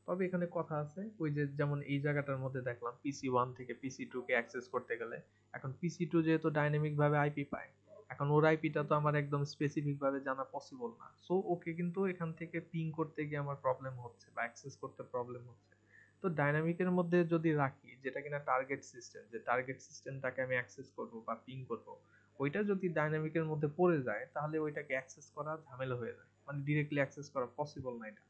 তবে এখানে কথা আছে, ওই যে যেমন এই জায়গাটার মধ্যে দেখলাম পিসি 1 থেকে পিসি 2 কে অ্যাক্সেস করতে গেলে, এখন পিসি 2 যেহেতু ডাইনামিক ভাবে আইপি পায়, এখন ওর আইপিটা তো আমার একদম স্পেসিফিক ভাবে জানা পসিবল না, সো ওকে কিন্তু এখান থেকে পিং করতে গিয়ে আমার প্রবলেম হচ্ছে বা অ্যাক্সেস করতে প্রবলেম হচ্ছে। তো ডাইনামিকের মধ্যে যদি রাখি, যেটা কিনা টার্গেট সিস্টেম, যে টার্গেট সিস্টেমটাকে আমি অ্যাক্সেস করব বা পিং করব, ওইটা যদি ডাইনামিকের মধ্যে পড়ে যায় তাহলে ওইটাকে অ্যাক্সেস করা ঝামেলা হয়ে যায়, মানে ডিরেক্টলি অ্যাক্সেস করা পসিবল না এটা।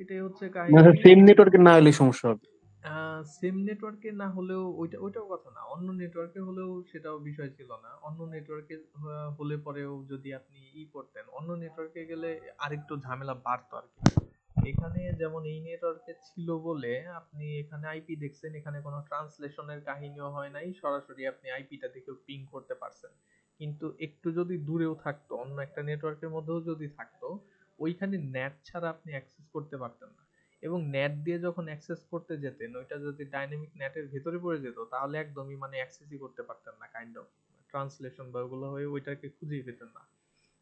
এটাই হচ্ছে মানে কাহিনী। সেম নেটওয়ার্কে না হলে সমস্যা হবে। সেম নেটওয়ার্কে না হলেও ওইটাও কথা না, অন্য নেটওয়ার্কে হলেও সেটাও বিষয় ছিল না। অন্য নেটওয়ার্কে হলে পরেও যদি আপনি করতেন, অন্য নেটওয়ার্কে গেলে আরেকটু ঝামেলা বাড়তো আর কি। এখানে যেমন এই নেটওয়ার্কে ছিল বলে আপনি এখানে আইপি দেখছেন, এখানে কোনো ট্রান্সলেশনের কাহিনীও হয় নাই, সরাসরি আপনি আইপিটা দেখেও পিং করতে পারছেন। কিন্তু একটু যদি দূরেও থাকতো, অন্য একটা নেটওয়ার্কের মধ্যেও যদি থাকতো, ওইখানে নেট ছাড়া আপনি অ্যাক্সেস করতে পারতেন না। এবং নেট দিয়ে যখন অ্যাক্সেস করতে যেতেন, ওইটা যদি ডাইনামিক নেটের ভেতরে পড়ে যেত তাহলে একদমই মানে অ্যাক্সেসই করতে পারতেন না, কাইন্ড অফ ট্রান্সলেশন বা ওগুলো হয়ে ওইটাকে খুঁজেই পেতেন না।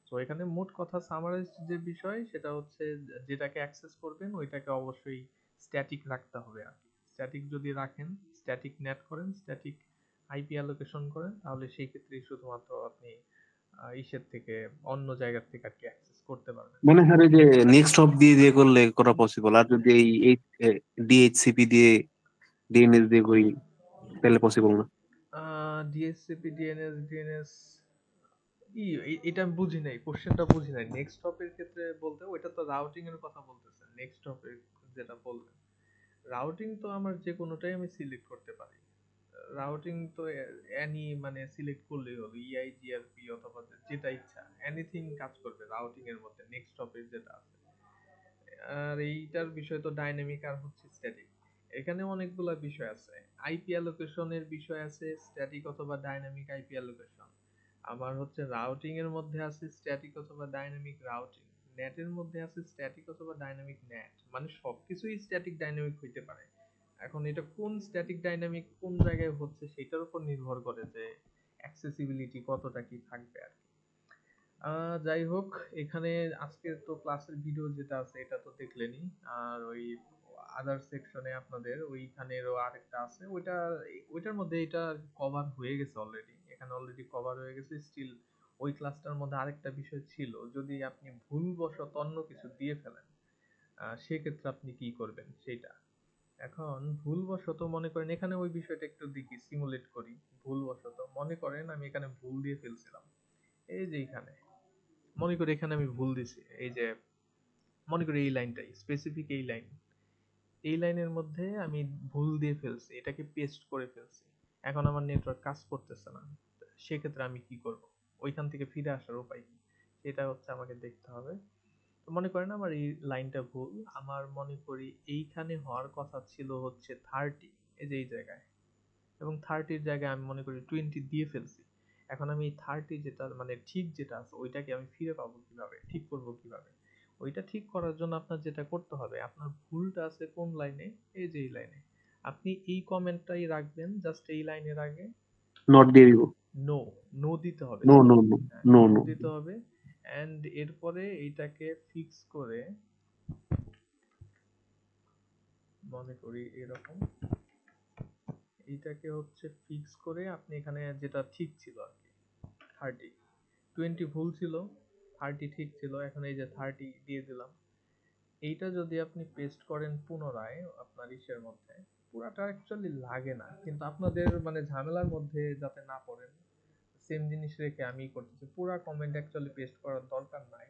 তো এখানে মোট কথা সামারাইজ যে বিষয় সেটা হচ্ছে, যেটাকে অ্যাক্সেস করবেন ওইটাকে অবশ্যই স্ট্যাটিক রাখতে হবে আর কি। স্ট্যাটিক যদি রাখেন, স্ট্যাটিক নেট করেন, স্ট্যাটিক আইপি অ্যালোকেশন করেন, তাহলে সেই ক্ষেত্রে শুধুমাত্র আপনি ইসের থেকে, অন্য জায়গার থেকে আর কি অ্যাক্সেস করতে পারবেন। মনে হয় যে নেক্সট হপ দিয়ে দিয়ে করলে করা পসিবল, আর যদি এই ডিএইচসিপি দিয়ে ডিএনএস দিয়ে করি তাহলে পসিবল না। ডিএসসিপি, ডিএনএস এটা আমি বুঝি নাই, কোশ্চেনটা বুঝি নাই। নেক্সট টপের ক্ষেত্রে বলতে ওইটা তো রাউটিং এর কথা বলতেছেন। নেক্সট টপের যেটা বললেন, রাউটিং তো আমার যে কোনোটাই আমি সিলেক্ট করতে পারি। রাউটিং তো এনি মানে সিলেক্ট করলেই হলো, ইআইজিআরপি অথবা যেটা ইচ্ছা এনিথিং কাজ করবে রাউটিং এর মধ্যে, নেক্সট টপের যেটা আছে। আর এইটার বিষয় তো ডাইনামিক আর হচ্ছে স্ট্যাটিক। এখানে অনেকগুলা বিষয় আছে, আইপি অ্যালোকেশনের বিষয় আছে, স্ট্যাটিক অথবা ডাইনামিক আইপি অ্যালোকেশন। আমার হচ্ছে রাউটিং এর মধ্যে আছে স্ট্যাটিক অথবা ডাইনামিক রাউটিং, নেটের মধ্যে আছে স্ট্যাটিক অথবা ডাইনামিক নেট, মানে সবকিছুই স্ট্যাটিক ডাইনামিক হইতে পারে। এখন এটা কোন স্ট্যাটিক ডাইনামিক কোন জায়গায় হচ্ছে সেটার উপর নির্ভর করে যে অ্যাক্সেসিবিলিটি কতটা কি থাকবে আর কি। যাই হোক, এখানে আজকের তো ক্লাসের ভিডিও যেটা আছে এটা তো দেখলেনই। আর ওই আদার সেকশনে আপনাদের ওইখানেরও আরেকটা আছে, ওইটার মধ্যে এটা কভার হয়ে গেছে অলরেডি, এখানে অলরেডি কভার হয়ে গেছে। স্টিল ওই ক্লাসটার মধ্যে আরেকটা বিষয় ছিল, যদি আপনি ভুলবশত অন্য কিছু দিয়ে ফেলেন সেক্ষেত্রে আপনি কি করবেন সেইটা। এখন ভুলবশত মনে করেন, এখানে ওই বিষয়টা একটু দেখি, সিমুলেট করি। ভুলবশত মনে করেন আমি এখানে ভুল দিয়ে ফেলছিলাম, এই যে এখানে মনে করি এখানে আমি ভুল দিছি, এই যে মনে করি এই লাইনটাই স্পেসিফিক, এই লাইনের মধ্যে আমি ভুল দিয়ে ফেলছি, এটাকে পেস্ট করে ফেলছি। এখন আমার নেটওয়ার্ক কাজ করতেছে না, সেক্ষেত্রে আমি কি করব, ওইখান থেকে ফিরে আসার উপায় কি, সেটা হচ্ছে আমাকে দেখতে হবে। তো মনে করেন আমার এই লাইনটা ভুল, আমার মনে করি এইখানে হওয়ার কথা ছিল হচ্ছে 30, এই যে এই জায়গায়, এবং 30-র জায়গায় আমি মনে করি 20 দিয়ে ফেলছি। এখন আমি এই 30 যেটা মানে ঠিক যেটা আছে ওইটাকে আমি ফিরে পাবো কিভাবে, ঠিক করব কিভাবে? ওইটা ঠিক করার জন্য আপনার যেটা করতে হবে, আপনার ভুলটা আছে কোন লাইনে, এই যে এই লাইনে, আপনি এই কমেন্টটাই রাখবেন জাস্ট এই লাইনের আগে। নট দিয়ে দিব। নো, নো দিতে হবে, no no no no no no. দিতে হবে। এন্ড এরপরে এইটাকে ফিক্স করে, মনে করি এরকম, এইটাকে হচ্ছে ফিক্স করে আপনি এখানে যেটা ঠিক ছিল আর কি, 30, 20 ভুল ছিল, 30 ঠিক ছিল, এখন এই যে 30 দিয়ে দিলাম। এইটা যদি আপনি পেস্ট করেন পুনরায় আপনার ইসের মধ্যে, পুরাটা অ্যাকচুয়ালি লাগে না, কিন্তু আপনাদের মানে ঝামেলার মধ্যে যাতে না পড়েন, সেম জিনিস রেখে আমি করতেছি, পুরা কমেন্ট অ্যাকচুয়ালি পেস্ট করার দরকার নাই।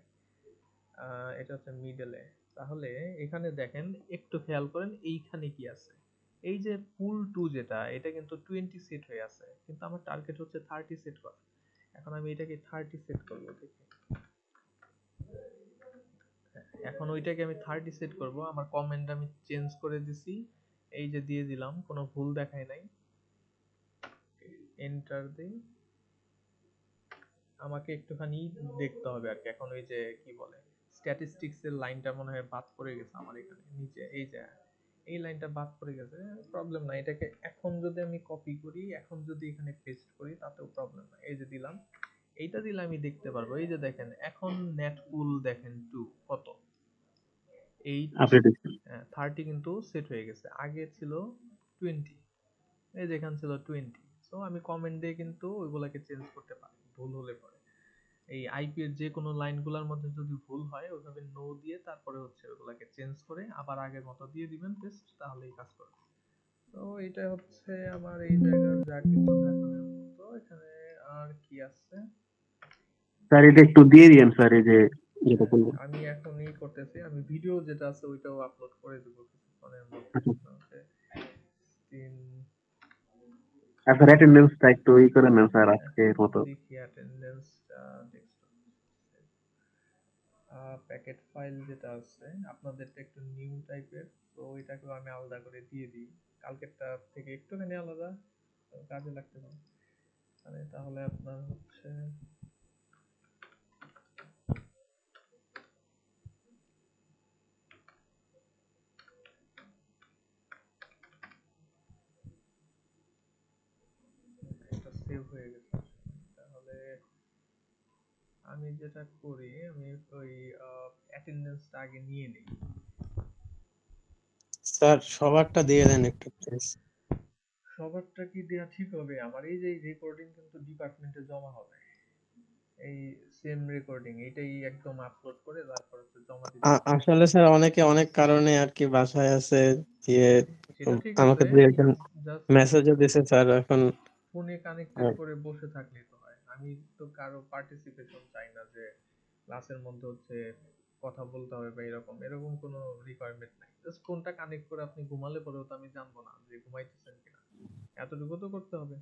এটা হচ্ছে মিডলে। তাহলে এখানে দেখেন, একটু খেয়াল করেন এইখানে কি আছে, এই যে পুল টু যেটা, এটা কিন্তু 20 সেট হয়ে আছে, কিন্তু আমার টার্গেট হচ্ছে 30 সেট করা। এখন আমি এটাকে 30 সেট করবো, ঠিক আছে? এখন ওইটাকে আমি 30 সেট করব, আমার কমেন্ট আমি চেঞ্জ করে দিছি, এই যে দিয়ে দিলাম, কোনো ভুল দেখায় নাই। এন্টার দেই, আমাকে একটুখানি দেখতে হবে আর কি। এখন ওই যে কি বলে, স্ট্যাটিস্টিক্স এর লাইনটা মনে হয় বাদ পড়ে গেছে আমার এখানে নিচে, এই যে এই লাইনটা বাদ পড়ে গেছে, প্রবলেম না। এটাকে এখন যদি আমি কপি করি, এখন যদি এখানে পেস্ট করি তাতেও প্রবলেম না, এই যে দিলাম, এইটা দিলে আমি দেখতে পারবো। এই যে দেখেন এখন নেট পুল দেখেন 2 কত, 8, আপডেট। 30 কিন্তু সেট হয়ে গেছে, আগে ছিল 20, এই যে এখানে ছিল 20। সো আমি কমেন্ট দিয়ে কিন্তু ওইগুলাকে চেঞ্জ করতে পারি। ভুল হলে পরে এই আইপি এর যে কোনো লাইনগুলোর মধ্যে যদি ভুল হয় ওইভাবে নো দিয়ে তারপরে হচ্ছে ওগুলাকে চেঞ্জ করে আবার আগের মতো দিয়ে দিবেন পেস্ট, তাহলেই কাজ করবে। তো এটা হচ্ছে আমার এই জায়গার যা কিছু দেখানোর মতো। এখানে আর কি আছে? স্যার এটা একটু দিয়ে দিয়েন স্যার, এই যে যেটা হ্যাঁ, বললেন। আমি এখনই করতেছি। আমি ভিডিও যেটা আছে ওইটাও আপলোড করে দেবো কিছুক্ষণের মধ্যে আচ্ছা আপনাকে। তিন স্যার অ্যাটেন্ডেন্সটা একটু ই করে নেন স্যার আজকের মতো। দেখি অ্যাটেন্ডেন্সটা ডেস্কটপ প্যাকেট ফাইল যেটা আছে আপনাদেরটা একটু নিউ টাইপের, তো ওইটাকেও আমি আলাদা করে দিয়ে দিই। কালকেরটা থেকে একটুখানি আলাদা, তো কাজে লাগতে পারে। মানে তাহলে আপনার হচ্ছে এটা সেভ হয়ে গেছে। তাহলে আমি যেটা করি, আমি ওই অ্যাটেন্ডেন্সটা আগে নিয়ে নিই। স্যার সবারটা দিয়ে দেন একটু প্লিজ। সবারটা কি দেয়া ঠিক হবে? আমার এই যে রেকর্ডিং কিন্তু ডিপার্টমেন্টে জমা হবে, এই সেম রেকর্ডিং এইটাই একদম আপলোড করে তারপর হচ্ছে জমা দিতে হবে। আসলে স্যার অনেকে অনেক কারণে আর কি বাসায় আছে, দিয়ে সেটা ঠিক আমাকে আছে, দুই একজন জাস্ট মেসেজও দিছে স্যার এখন। ফোনে কানেক্টেড করে বসে থাকলেই তো হয়। আমি তো কারো পার্টিসিপেশন চাই না যে ক্লাসের মধ্যে হচ্ছে কথা বলতে হবে বা এরকম এরকম কোনো রিকোয়ারমেন্ট নাই। জাস্ট ফোনটা কানেক্ট করে আপনি ঘুমালে পরেও তো আমি জানবো না যে ঘুমাইতেছেন কিনা, এতটুকু তো করতে হবে।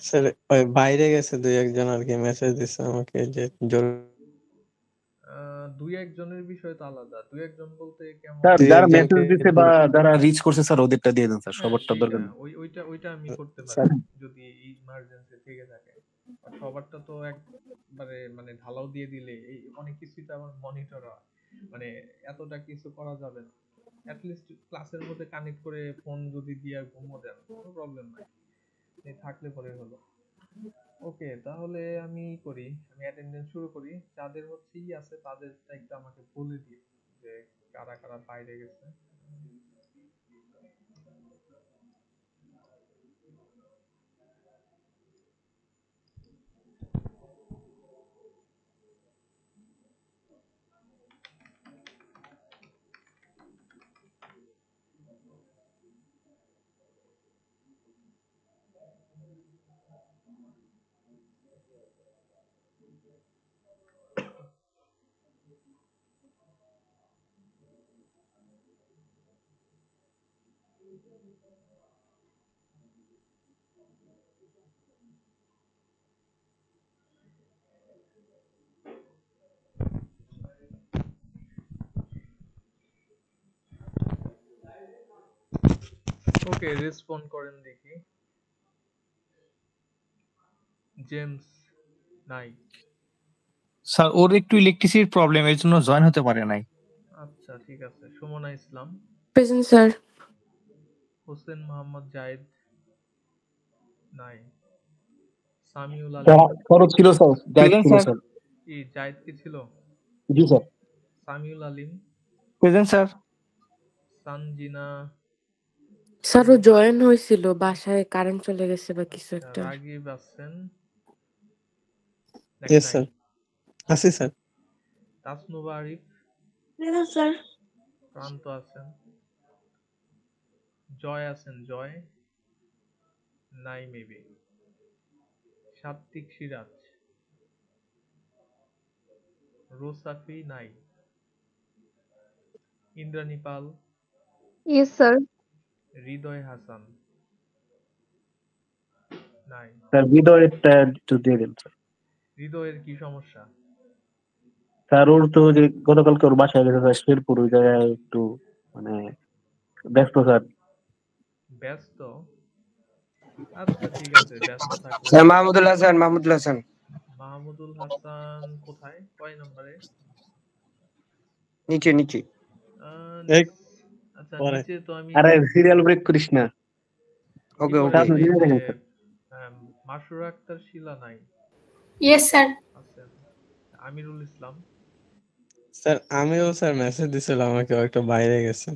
স্যার ওই বাইরে গেছে দুই একজন আর কি মেসেজ দিছে আমাকে যে জরুরি দুই একজনের বিষয় তো আলাদা। দুই একজন বলতে কেমন? স্যার দুই যারা একজনকে মেসেজ দিছে বা যারা রিচ করছে স্যার ওদেরটা দিয়ে দেন স্যার, হ্যাঁ সবারটা সেইটা, দরকার নেই। ওইটা আমি করতে স্যার। পারি যদি ইমার্জেন্সি থেকে থাকে। আর সবারটা তো একবারে মানে ঢালাও দিয়ে দিলে এই অনেক কিছুই তো আমার মনিটর হয়, মানে এতটা কিছু করা যাবে না। অ্যাটলিস্ট ক্লাসের মধ্যে কানেক্ট করে ফোন যদি দিয়ে ঘুমো দেন কোনো প্রবলেম নাই, এই থাকলে পরে হলো। ওকে, তাহলে আমি করি, আমি অ্যাটেন্ডেন্স শুরু করি। যাদের হচ্ছে আছে তাদেরটা একটু আমাকে বলে দিও যে কারা কারা বাইরে গেছে। ওকে, রেসপন্ড করেন দেখি। জেমস নাই। স্যার ওর একটু ইলেকট্রিসিটির প্রবলেম, এর জন্য জয়েন হতে পারে নাই। আচ্ছা ঠিক আছে। সুমনা ইসলাম, প্রেজেন্ট স্যার। হোসেন মোহাম্মদ জায়েদ নাই। সামিউল আলিম, স্যার ছিল স্যার, দায়িত্ব প্রেজেন্ট ছিল স্যার। স্যার। কি জায়েদ কি ছিল? জি স্যার। সামিউল আলিম, প্রেজেন্ট স্যার। সানজিনা, স্যার ও জয়েন হয়েছিল, বাসায় কারেন্ট চলে গেছে বা কিছু আচ্ছা, একটা। রাগিব আছেন নাকি ইয়েস নাই? স্যার, আছি স্যার। তাসনুবা আরিফ, স্যার। প্রান্ত আছেন, জয় আছেন, জয় নাই মেবি। সাত্বিক সিরাজ, রোসাফি নাই। ইন্দ্রাণী পাল, ইয়েস স্যার। হৃদয় হাসান নাই। স্যার হৃদয়েরটা একটু দিয়ে দেন স্যার। হৃদয়ের কি সমস্যা? স্যার ওর তো যে গতকালকে ওর বাসায় গেছে স্যার, শেরপুর, ওই জায়গায় একটু মানে ব্যস্ত স্যার। ব্যস্ত? আচ্ছা ঠিক আছে, ব্যস্ত থাকলে স্যার মাহমুদুল হাসান, মাহমুদুল হাসান। মাহমুদুল হাসান কোথায়, কয় নম্বরে? নিচে নিচে। এই আচ্ছা পরে নিচে তো আমি আরে সিরিয়াল ব্রেক করিস না। কি ওকে করে ওকে। আপনি এই জেনে যে দেখেন স্যার। মাসুরা আক্তার শিলা নাই। Yes sir. আছেন আমিরুল ইসলাম। স্যার আমিও স্যার মেসেজ দিছিল আমাকে, ও একটু বাইরে গেছে।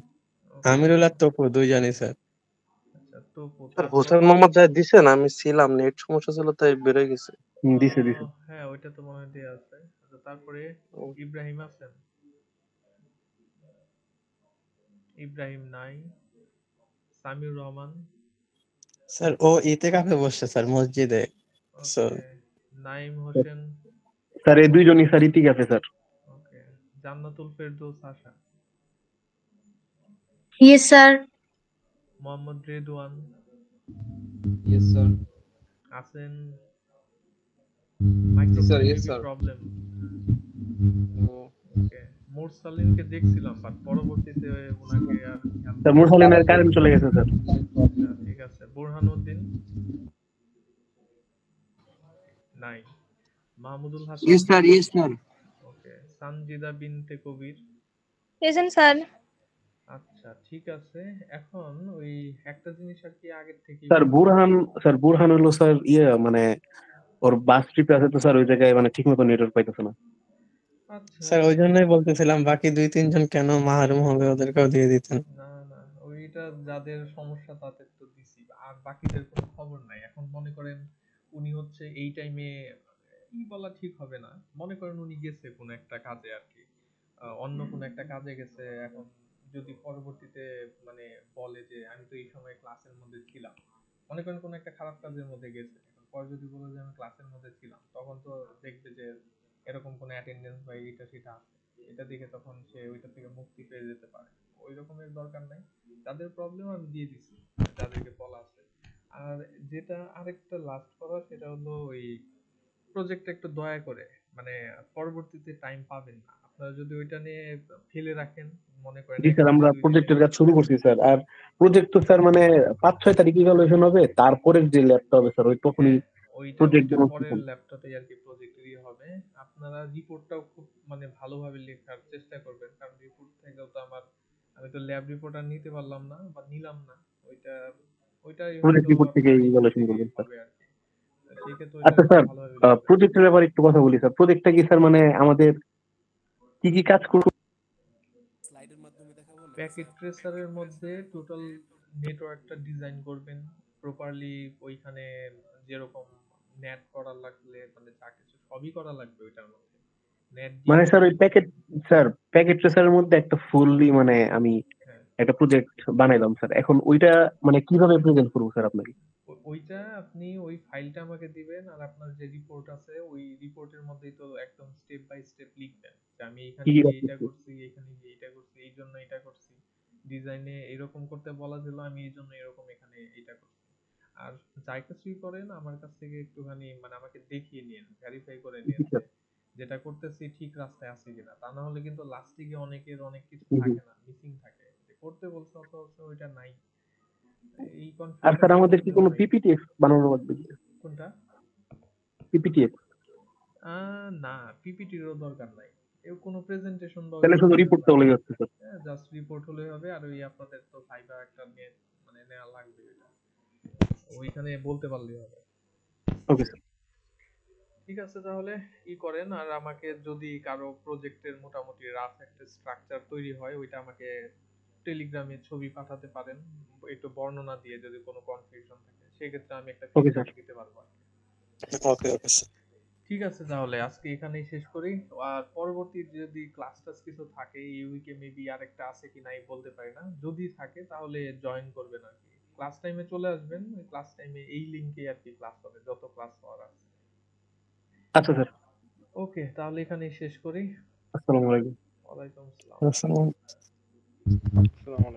ওকে, আমিরুল আর তপু দুইজনই স্যার। আচ্ছা তপু, স্যার তারপর হোসেন মোহাম্মদ জাহিদ দিছেন? আমি ছিলাম, নেট সমস্যা ছিল তাই বেড়ে গেছে। দিছে দিছে। হ্যাঁ ওইটা তো মনে হয় দেয়া আছে। আচ্ছা তারপরে ইব্রাহিম আছেন? ইব্রাহিম নাই। সামিউর রহমান? স্যার ও ইতিকাফে বসছে স্যার মসজিদে। So, ওকে। নাইম হোসেন? স্যার এই দুইজনই স্যার ইতিকাফে স্যার। ওকে। জান্নাতুল ফেরদৌস আশা? Yes, sir. Mohammad Redwan? Yes, sir. আছেন? Yes, sir. মাইক্রোফোনে Yes, maybe sir. Problem. No. ওকে। মুরসালিনকে দেখছিলাম বাট পরবর্তীতে ওনাকে আর খেয়াল স্যার করিনি। মুরসালিনের কারেন্ট চলে গেছে স্যার। আচ্ছা ঠিক আছে। বুরহানুদ্দিন? নাই। Mahmudul Hasan? Yes, sir. Yes, sir. ওকে। সানজিদা বিনতে কবির? Present, sir. আচ্ছা ঠিক আছে। এখন ওই একটা জিনিস আর কি আগের থেকেই স্যার বুরহান হলো স্যার মানে ওর বাস ট্রিপে আছে তো স্যার ওই জায়গায় মানে ঠিক মতো নেটওয়ার্ক পাইতেছে না। আচ্ছা স্যার ওই জন্যই বলতেছিলাম বাকি 2-3 জন কেন মাহরুম হবে, ওদেরকেও দিয়ে দিতেন। না না ওইটা যাদের সমস্যা তাদের তো দিছি, আর বাকিদের কোনো খবর নাই। এখন মনে করেন উনি হচ্ছে এই টাইমে কি বলা ঠিক হবে না, মনে করেন উনি গেছে কোনো একটা কাজে আর কি, অন্য কোনো একটা কাজে গেছে। এখন যদি পরবর্তীতে মানে বলে যে আমি তো এই সময় ক্লাসের মধ্যে ছিলাম, মনে করেন কোনো একটা খারাপ কাজের মধ্যে গেছে, এখন পরে যদি বলে যে আমি ক্লাসের মধ্যে ছিলাম, তখন তো দেখবে যে এরকম কোনো অ্যাটেন্ডেন্স বা এটা সেটা আছে, এটা দেখে তখন সে ওইটা থেকে মুক্তি পেয়ে যেতে পারে। ওই রকমের দরকার নাই। তাদের প্রবলেম আমি দিয়ে দিছি যাদেরকে বলা আছে। আর যেটা আরেকটা লাস্ট করা সেটা হলো ওই প্রজেক্টটা একটু দয়া করে মানে পরবর্তীতে টাইম পাবেন না আপনারা যদি ওইটা নিয়ে ফেলে রাখেন, মনে করেন জি 1 স্যার থেকে আমরা 2 দিন প্রজেক্টের পর। কাজ শুরু করছি স্যার। আর প্রজেক্ট তো স্যার মানে 5-6 তারিখ ইভালুয়েশন হবে, তারপরের যে ল্যাবটা হবে স্যার ওই তখনই হ্যাঁ ওইটা প্রজেক্ট ওইটা ডেমনস্ট্রেশন। পরের ল্যাপটপে আর কি প্রজেক্টরই হবে। আপনারা রিপোর্টটাও খুব মানে ভালোভাবে লেখার চেষ্টা করবেন, কারণ রিপোর্ট থেকেও তো আমি তো ল্যাব রিপোর্ট আর নিতে পারলাম না বা নিলাম না। ওইটা ওইটাই প্রজেক্ট হয়তো রিপোর্ট থেকে আপনার ইভালুয়েশন ইজি করবেন স্যার। হবে আর কি। তো সেই ক্ষেত্রে ওইটা আচ্ছা একটু স্যার, ভালোভাবে লিখবেন। প্রজেক্টের ব্যাপারে একটু কথা বলি স্যার। প্রজেক্টটা কি স্যার মানে আমাদের কি কি কাজ করব? স্লাইডের মাধ্যমে দেখাবো নাকি প্যাকেট স্যার? ট্রেসারের মধ্যে টোটাল নেটওয়ার্কটা ডিজাইন করবেন প্রপারলি। ওইখানে যেরকম নেট করা লাগলে মানে যা কিছু সবই করা লাগবে ওইটার মধ্যে। নেট মানে ডিএনএস স্যার ওই রিপোর্ট। প্যাকেট ট্রেসারের মধ্যে একটা ফুললি মানে আমি হ্যাঁ একটা প্রজেক্ট বানাইলাম স্যার। এখন ওইটা মানে কিভাবে প্রেজেন্ট করবো স্যার আপনাকে? ওইটা আপনি ওই ফাইলটা আমাকে দিবেন, আর আপনার যে রিপোর্ট আছে ওই রিপোর্টের মধ্যেই তো একদম স্টেপ বাই স্টেপ লিখবেন যে আমি কি এখানে কি গিয়ে কাজ এটা করতে? করছি, এখানে গিয়ে এটা করছি, এই জন্য এটা করছি, ডিজাইনে এরকম করতে বলা ছিল আমি এই জন্য এরকম এখানে এটা করছি। আর যাই কিছুই করেন আমার কাছ থেকে একটুখানি মানে আমাকে দেখিয়ে নিন, ভেরিফাই করে জি নিন স্যার। যে যেটা করতেছি ঠিক রাস্তায় আছে কিনা। তা না হলে কিন্তু লাস্টে গিয়ে অনেকের অনেক কিছু হুম, হুম। থাকে না, মিসিং থাকে, যে করতে বলছে অথচ ওইটা নাই। এই আর স্যার কনফিউশনটা আমাদের কি করতেও কোনো নাই। পিপিটিএক্স বানানো লাগবে? কোনটা? পিপিটিএক্স না, পিপিটিরও দরকার নাই। এর কোনো প্রেজেন্টেশন বা ওই তাহলে শুধু ধরনের কিছু রিপোর্টটা লাগবে হলেই না। হচ্ছে স্যার। হ্যাঁ জাস্ট রিপোর্ট হলেই হবে। আর ওই আপনাদের তো ভাইবা একটা নিয়ে মানে নেওয়া লাগবে, ওইটা ওইখানে বলতে পারলেই হবে। Okay sir. ঠিক আছে তাহলে ই করেন, আর আমাকে যদি কারো প্রজেক্টের মোটামুটি রাফ একটা স্ট্রাকচার তৈরি হয় ওইটা আমাকে টেলিগ্রামে ছবি পাঠাতে পারেন, একটু বর্ণনা দিয়ে যদি কোনো কনফিউশন থাকে সেক্ষেত্রে আমি একটা ওকে স্যার। ফিডব্যাক দিতে পারবো আর কি। ওকে ওকে স্যার। ঠিক আছে তাহলে আজকে এখানেই শেষ করি। আর পরবর্তী যদি ক্লাস টাস কিছু থাকে এই উইকে মেবি আরেকটা আছে কি নাই বলতে পারি না, যদি থাকে তাহলে জয়েন করবেন আর কি। ক্লাস টাইমে চলে আসবেন, ওই ক্লাস টাইমে এই লিংকে আর কি ক্লাস হবে, যত ক্লাস হওয়ার আছে। আচ্ছা স্যার। ওকে তাহলে এখানেই শেষ করি। আসসালামু আলাইকুম। ওয়ালাইকুম আসসালাম। আসসালামু আসসালামু আলাইকুম।